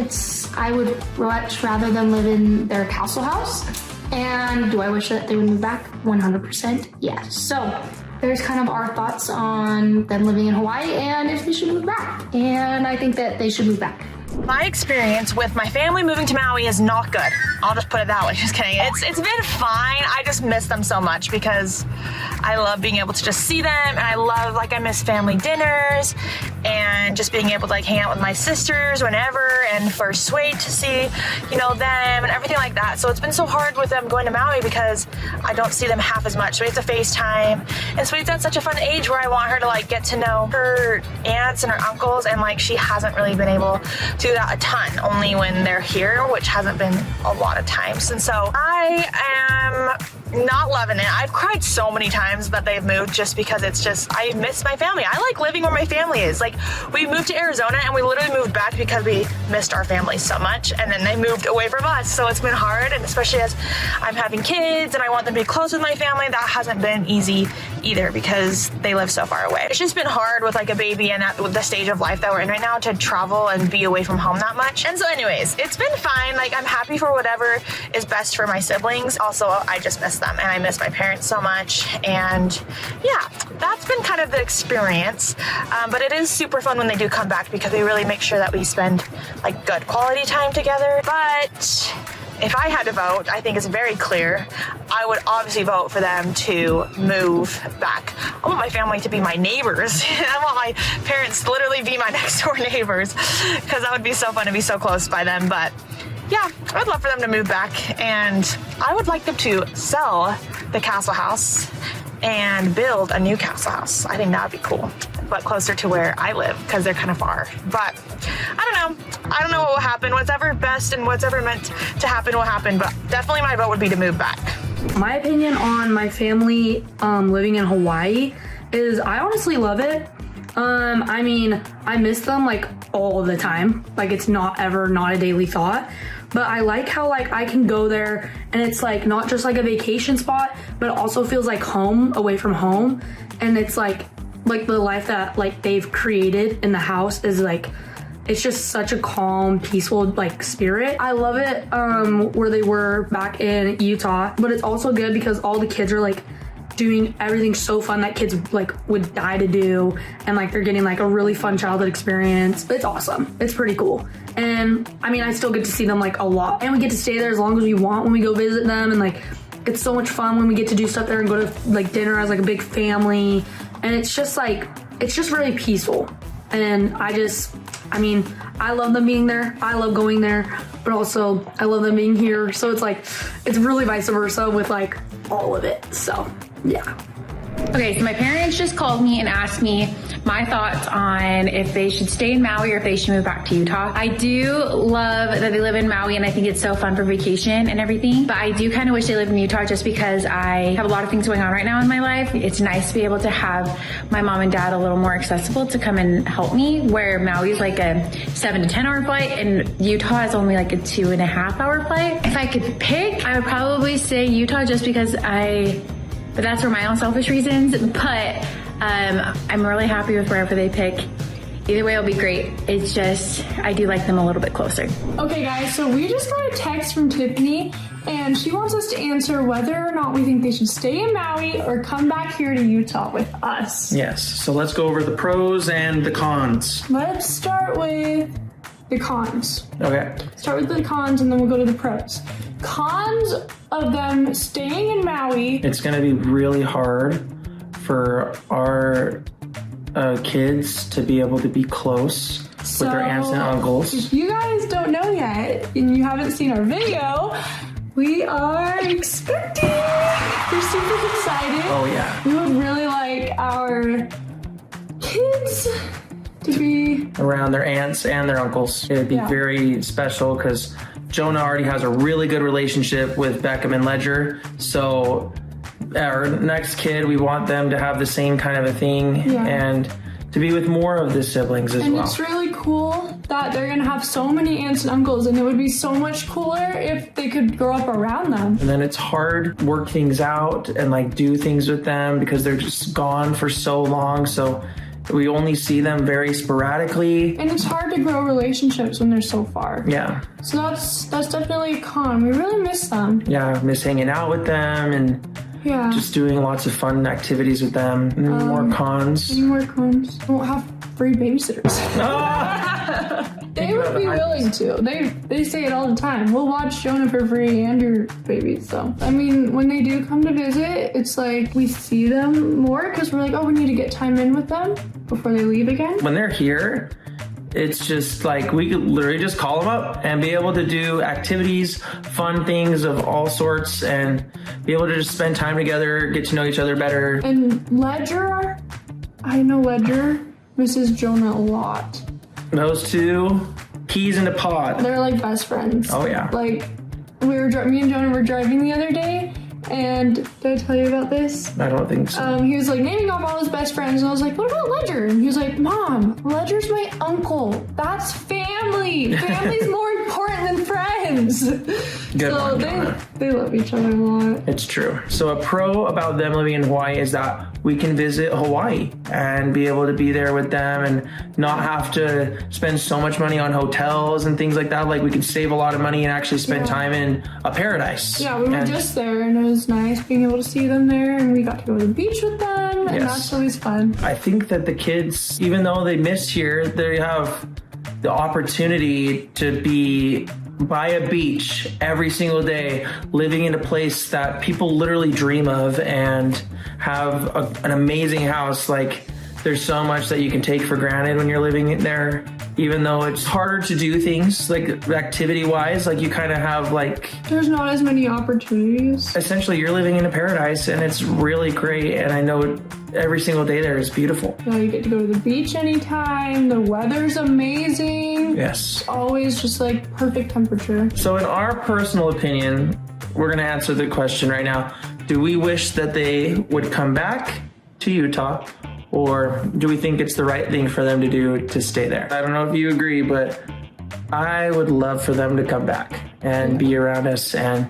I would much rather them live in their castle house. And do I wish that they would move back? 100% yes. So there's kind of our thoughts on them living in Hawaii and if they should move back. And I think that they should move back. My experience with my family moving to Maui is not good. I'll just put it that way. Just kidding. It's been fine. I just miss them so much because I love being able to just see them, and I miss family dinners and just being able to hang out with my sisters whenever, and for Swade to see, them and everything like that. So it's been so hard with them going to Maui because I don't see them half as much. So we have to FaceTime, and Swade's at such a fun age where I want her to get to know her aunts and her uncles, and she hasn't really been able to do that a ton, only when they're here, which hasn't been a lot of times. And so I am not loving it. I've cried so many times that they've moved just because it's just, I miss my family. I like living where my family is. Like, we moved to Arizona and we literally moved back because we missed our family so much, and then they moved away from us. So it's been hard, and especially as I'm having kids and I want them to be close with my family, that hasn't been easy either because they live so far away. It's just been hard with like a baby and at the stage of life that we're in right now to travel and be away from home that much. And so anyways, it's been fine. Like, I'm happy for whatever is best for my siblings. Also, I just miss them and I miss my parents so much. And yeah, that's been kind of the experience. But it is super fun when they do come back because we really make sure that we spend like good quality time together. But if I had to vote, I think it's very clear. I would obviously vote for them to move back. I want my family to be my neighbors. I want my parents to literally be my next door neighbors because that would be so fun to be so close by them. But yeah, I would love for them to move back, and I would like them to sell the castle house and build a new castle house. I think that would be cool, but closer to where I live because they're kind of far. But I don't know what will happen. Whatever best and whatever meant to happen will happen, but definitely my vote would be to move back. My opinion on my family living in Hawaii is I honestly love it. I mean, I miss them like all the time. Like, it's not a daily thought. But I like how like I can go there and it's like not just like a vacation spot, but it also feels like home away from home. And it's like the life that like they've created in the house is like, it's just such a calm, peaceful like spirit. I love it where they were back in Utah, but it's also good because all the kids are like doing everything so fun that kids like would die to do, and like they're getting like a really fun childhood experience. It's awesome. It's pretty cool. And I mean, I still get to see them like a lot, and we get to stay there as long as we want when we go visit them, and like it's so much fun when we get to do stuff there and go to like dinner as like a big family. And it's just like, it's just really peaceful. And I mean, I love them being there. I love going there, but also I love them being here. So it's like, it's really vice versa with like all of it. So yeah. Okay, so my parents just called me and asked me my thoughts on if they should stay in Maui or if they should move back to Utah. I do love that they live in Maui, and I think it's so fun for vacation and everything, but I do kind of wish they lived in Utah just because I have a lot of things going on right now in my life. It's nice to be able to have my mom and dad a little more accessible to come and help me, where Maui is like a 7 to 10 hour flight and Utah is only like a 2.5 hour flight. If I could pick, I would probably say Utah just because but that's for my own selfish reasons. But I'm really happy with wherever they pick. Either way, it'll be great. It's just, I do like them a little bit closer. Okay guys, so we just got a text from Tiffany, and she wants us to answer whether or not we think they should stay in Maui or come back here to Utah with us. Yes, so let's go over the pros and the cons. Let's start with the cons. Okay. Start with the cons and then we'll go to the pros. Cons of them staying in Maui. It's going to be really hard for our kids to be able to be close with their aunts and uncles. If you guys don't know yet and you haven't seen our video, we are expecting. We're super excited. Oh yeah. We would really like our kids to be around their aunts and their uncles. It would be very special because Jonah already has a really good relationship with Beckham and Ledger. So our next kid, we want them to have the same kind of a thing and to be with more of the siblings as well. And it's really cool that they're going to have so many aunts and uncles, and it would be so much cooler if they could grow up around them. And then it's hard to work things out and like do things with them because they're just gone for so long. So we only see them very sporadically. And it's hard to grow relationships when they're so far. Yeah. So that's definitely a con. We really miss them. Yeah, miss hanging out with them and just doing lots of fun activities with them. And then more cons. Any more cons? We won't have free babysitters. They would be willing to. They say it all the time. We'll watch Jonah for free and your babies. So I mean, when they do come to visit, it's like we see them more because we're like, oh, we need to get time in with them before they leave again. When they're here, it's just like we could literally just call them up and be able to do activities, fun things of all sorts, and be able to just spend time together, get to know each other better. And Ledger, I know Ledger misses Jonah a lot. Those two, keys in the pod. They're like best friends. Oh yeah. Like me and Jonah were driving the other day, And did I tell you about this? I don't think so. He was like naming off all his best friends, and I was like, what about Ledger? And he was like, Mom, Ledger's my uncle. That's family. Family's more important than friends. Good so one, they love each other a lot. It's true. So a pro about them living in Hawaii is that we can visit Hawaii and be able to be there with them and not have to spend so much money on hotels and things like that. Like we can save a lot of money and actually spend time in a paradise. Yeah, we were just there, and it was nice being able to see them there, and we got to go to the beach with them, and that's always fun. I think that the kids, even though they miss here, they have the opportunity to be by a beach every single day, living in a place that people literally dream of and have an amazing house. Like there's so much that you can take for granted when you're living there, even though it's harder to do things like activity wise. Like you kind of have like, there's not as many opportunities. Essentially you're living in a paradise and it's really great. And I know every single day there is beautiful. Yeah, you get to go to the beach anytime. The weather's amazing. Yes. It's always just like perfect temperature. So in our personal opinion, we're going to answer the question right now. Do we wish that they would come back to Utah, or do we think it's the right thing for them to do to stay there? I don't know if you agree, but I would love for them to come back and be around us and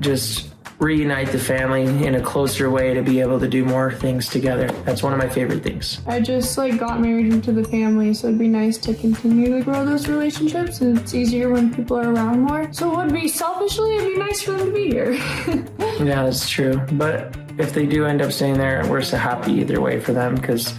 just reunite the family in a closer way to be able to do more things together. That's one of my favorite things. I just like got married into the family, so it'd be nice to continue to grow those relationships, and it's easier when people are around more. So it would be selfishly, it'd be nice for them to be here. Yeah, that's true. But if they do end up staying there, we're so happy either way for them because,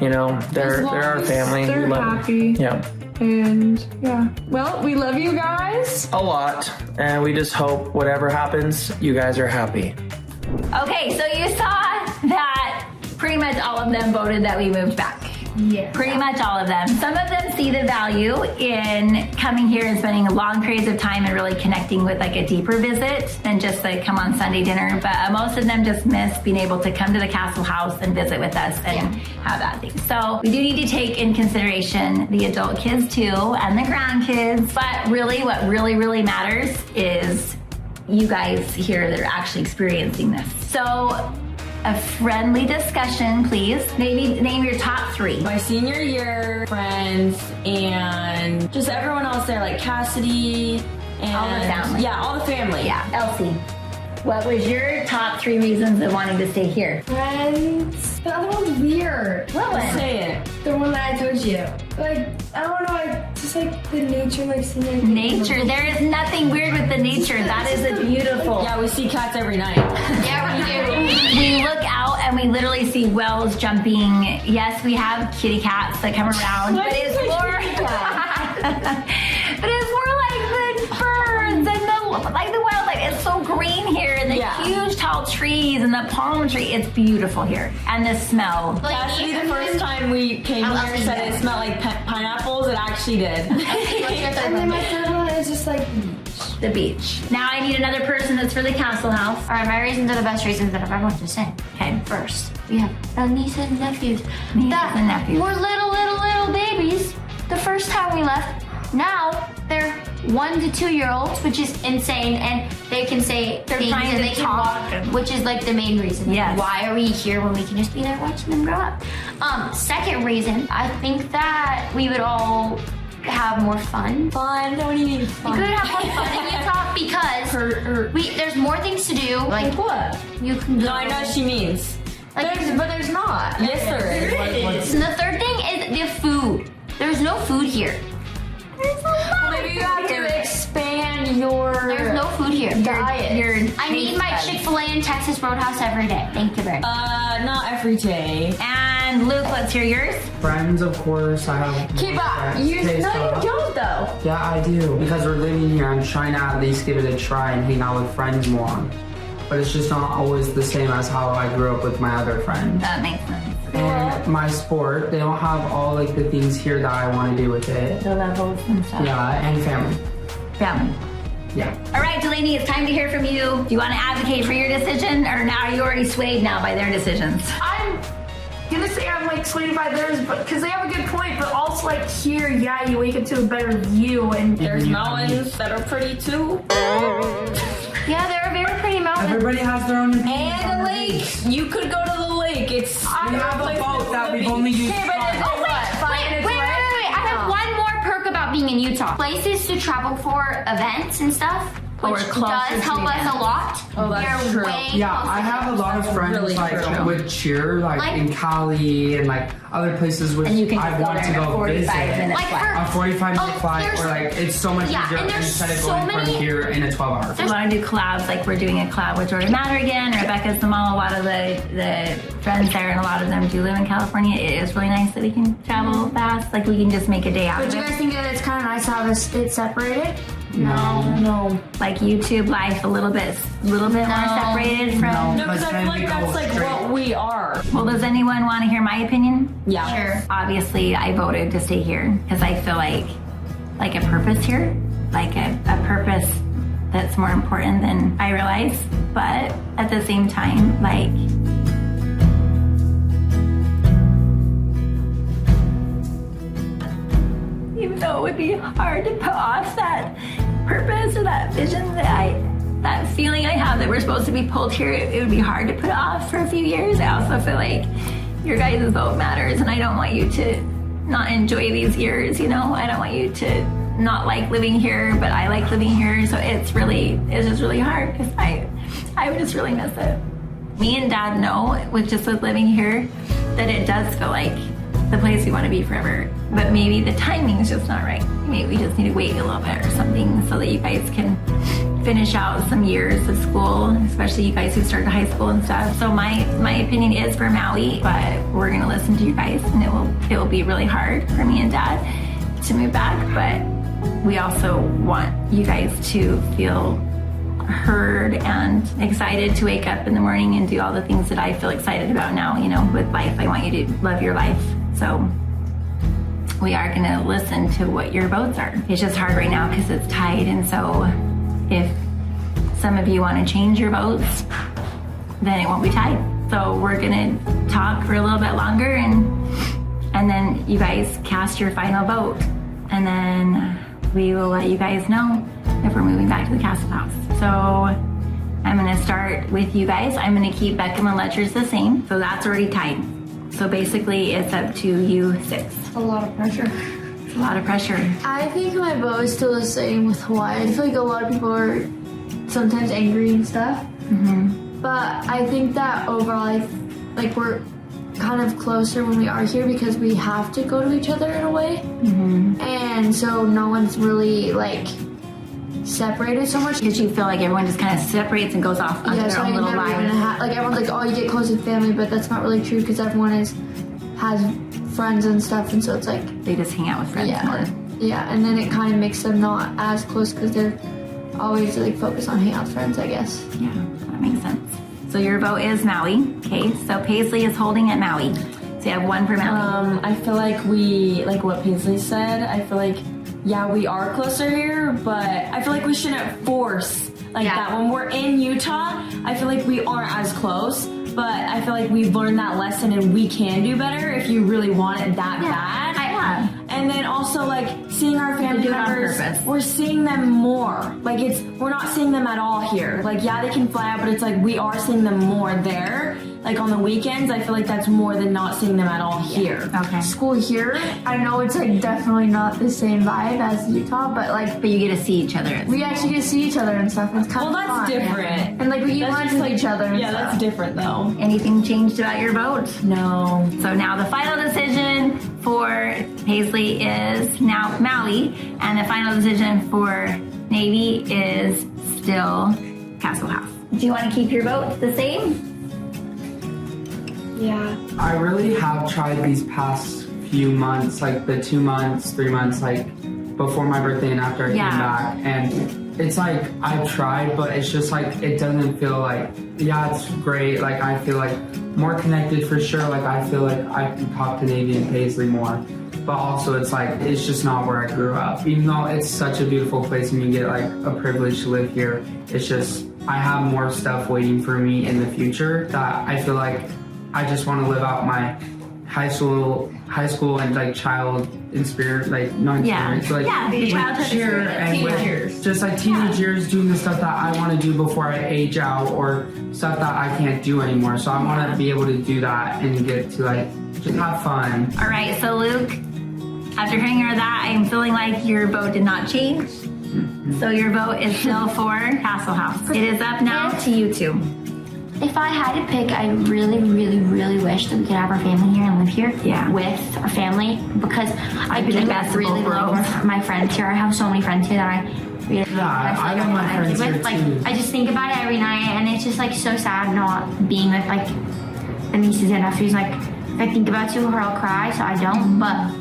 you know, they're our family. They're happy. Yeah. And yeah, well, we love you guys a lot, and we just hope whatever happens, you guys are happy. Okay, so you saw that pretty much all of them voted that we moved back. Yeah. Pretty much all of them. Some of them see the value in coming here and spending long periods of time and really connecting with like a deeper visit than just like come on Sunday dinner. But most of them just miss being able to come to the Castle House and visit with us and have that thing. So we do need to take in consideration the adult kids too and the grandkids. But really what really matters is you guys here that are actually experiencing this. So a friendly discussion, please. Maybe name your top 3. My senior year friends and just everyone else there, like Cassidy and all the family. Yeah, all the family. Yeah. Elsie, what was your top 3 reasons of wanting to stay here? Friends. The other one's weird. What one? Say it. The one that I told you. Like, I don't know, just like the nature, like seeing nature. There is nothing weird with the nature. That is a beautiful. Yeah, we see cats every night. Yeah, we do. We look out and we literally see whales jumping. Yes, we have kitty cats that come around, but it's more. But it's more like the birds and the wildlife. It's so green here, and the huge tall trees and the palm tree. It's beautiful here, and the smell. Cassidy, the first time we came here, said it smelled like pineapples. It actually did. And then my third one is just like the beach. Now I need another person that's for the Castle House. All right, my reasons are the best reasons that I've ever to say. Okay. First, we have nieces and nephews. And nephews. Were little babies the first time we left. Now they're 1 to 2 year olds, which is insane, and they can say things and they can walk, which is like the main reason. Yes. Why are we here when we can just be there watching them grow up? Second reason, I think that we would all have more fun. Fun? What do you mean fun? We could have more fun in Utah because there's more things to do. Like what? You can go. No, I know what she means. Like, but there's not. Yes, there is. And the third thing is the food. There's no food here. Maybe you have to expand your. There's no food here. Diet. I need my Chick-fil-A and Texas Roadhouse every day. Thank you very much. Not every day. And Luke, let's hear yours. Friends, of course. I have. Keep up. No, you don't though. Yeah, I do. Because we're living here, I'm trying to at least give it a try and hang out with friends more. But it's just not always the same as how I grew up with my other friends. That makes sense. And my sport, they don't have all like the things here that I want to do with it. The levels and stuff. Yeah, and family. Family. Yeah. All right, Delaney, it's time to hear from you. Do you want to advocate for your decision, or now are you already swayed now by their decisions? I'm gonna say I'm like swayed by theirs, but because they have a good point. But also like here, yeah, you wake up to a better view, and there's mountains that are pretty too. Yeah, there are very pretty mountains. Everybody has their own opinion. And a lake. You could go to the lake. We have a boat that we've only used Okay, but twice. wait. I have one more perk about being in Utah. Places to travel for events and stuff, which does help us a lot. Oh, that's They're true. way Yeah, closer I have a lot of friends really like true. with cheer, like in Cali and like other places which And you can I just go want there to in a go 45 visit. minute Like flight. A 45-minute flight, there's- or like it's so much Yeah, easier and there's instead of so going from many- here in a 12 hour. We want to do collabs, like we're doing a collab with Jordan Matter again. Rebecca's the mom. A lot of the friends there, and a lot of them do live in California. It is really nice that we can travel fast. Like we can just make a day out But of do you it. guys think that it's kind of nice to have it separated? No. Like YouTube life, a little bit more separated from. No, because I feel like that's like what we are. Well, does anyone want to hear my opinion? Yeah. Sure. Obviously, I voted to stay here because I feel like a purpose here, like a purpose that's more important than I realize. But at the same time, like, even though it would be hard to put off that purpose or that vision that feeling I have that we're supposed to be pulled here, it would be hard to put off for a few years. I also feel like your guys' vote matters, and I don't want you to not enjoy these years, you know? I don't want you to not like living here, but I like living here, so it's just really hard because I would just really miss it. Me and Dad know, with living here, that it does feel like the place we want to be forever, but maybe the timing is just not right. Maybe we just need to wait a little bit or something so that you guys can finish out some years of school, especially you guys who started high school and stuff. So my opinion is for Maui, but we're gonna listen to you guys, and it will be really hard for me and Dad to move back, but we also want you guys to feel heard and excited to wake up in the morning and do all the things that I feel excited about now, you know, with life. I want you to love your life. So we are going to listen to what your votes are. It's just hard right now because it's tied. And so if some of you want to change your votes, then it won't be tied. So we're going to talk for a little bit longer, and then you guys cast your final vote. And then we will let you guys know if we're moving back to the Castle House. So I'm going to start with you guys. I'm going to keep Beckham and Ledger's the same. So that's already tied. So basically it's up to you 6. A lot of pressure. It's a lot of pressure. I think my vote is still the same with Hawaii. I feel like a lot of people are sometimes angry and stuff. But I think that overall, we're kind of closer when we are here because we have to go to each other in a way. And so no one's really separated so much. Did you feel like everyone just kind of separates and goes off onto their own little lives? Everyone's like, oh, you get close with family, but that's not really true because everyone has friends and stuff, and so it's like they just hang out with friends more. Yeah, and then it kind of makes them not as close because they're always focused on hanging out with friends, I guess. Yeah, that makes sense. So your vote is Maui. Okay, so Paisley is holding at Maui. So you have 1 for Maui. I feel like like what Paisley said, I feel like, yeah, we are closer here, but I feel like we shouldn't force that. When we're in Utah, I feel like we aren't as close, but I feel like we've learned that lesson and we can do better if you really want it that bad. And then also seeing our family members, we're seeing them more. We're not seeing them at all here. Yeah, they can fly out, but it's we are seeing them more there. On the weekends, I feel like that's more than not seeing them at all here. Okay. School here, I know it's definitely not the same vibe as Utah, but you get to see each other. We actually get to see each other and stuff. It's kind of that's fun. different. And we eat lunch with each other. And Yeah, stuff. that's different though. Anything changed about your vote? No. So now the final decision for Paisley is now Maui, and the final decision for Navy is still Castle House. Do you want to keep your vote the same? Yeah. I really have tried these past few months, the 2 months, 3 months, before my birthday and after I came back. And it's I've tried, but it's just it doesn't feel it's great. I feel more connected for sure. I feel I can talk to Navy and Paisley more. But also it's just not where I grew up. Even though it's such a beautiful place and you get a privilege to live here, it's just I have more stuff waiting for me in the future that I feel I just want to live out my high school and like child experience, like not experience, like your childhood cheer and with just like teenage years, doing the stuff that I want to do before I age out, or stuff that I can't do anymore. So I want to be able to do that and get to like just have fun. All right, so Luke, after hearing that, I'm feeling like your vote did not change. So your vote is still for Castle House. It is up now to you two. If I had to pick, I really, really, really wish that we could have our family here and live here with our family, because I do really love my friends here. I have so many friends here that I really I love my friends here with. Like, too. I just think about it every night, and it's just like so sad not being with like the nieces and nephews. Like, if I think about you, I'll cry, so I don't. But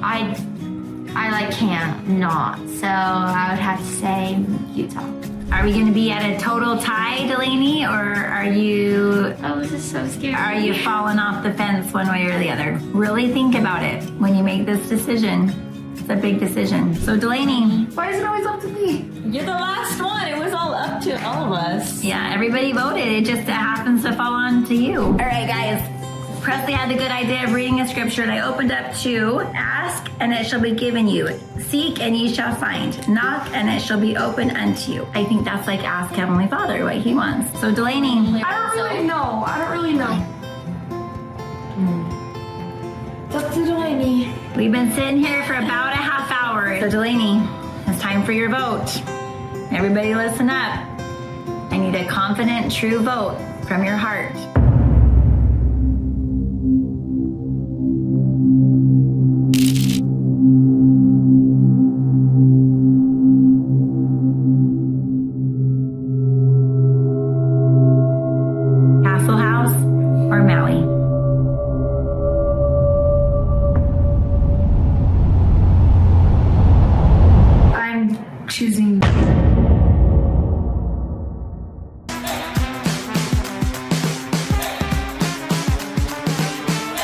I like can't not. So I would have to say Utah. Are we going to be at a total tie, Delaney, or are you? Oh, this is so scary. Are you falling off the fence one way or the other? Really think about it when you make this decision. It's a big decision. So Delaney, why is it always up to me? You're the last one. It was all up to all of us. Yeah, everybody voted. It just happens to fall on to you. All right, guys. Presley had the good idea of reading a scripture, and I opened up to ask, and it shall be given you. Seek, and ye shall find. Knock, and it shall be open unto you. I think that's like ask Heavenly Father what He wants. So Delaney, I don't really know. It's up to Delaney. We've been sitting here for about a half hour. So Delaney, it's time for your vote. Everybody listen up. I need a confident, true vote from your heart.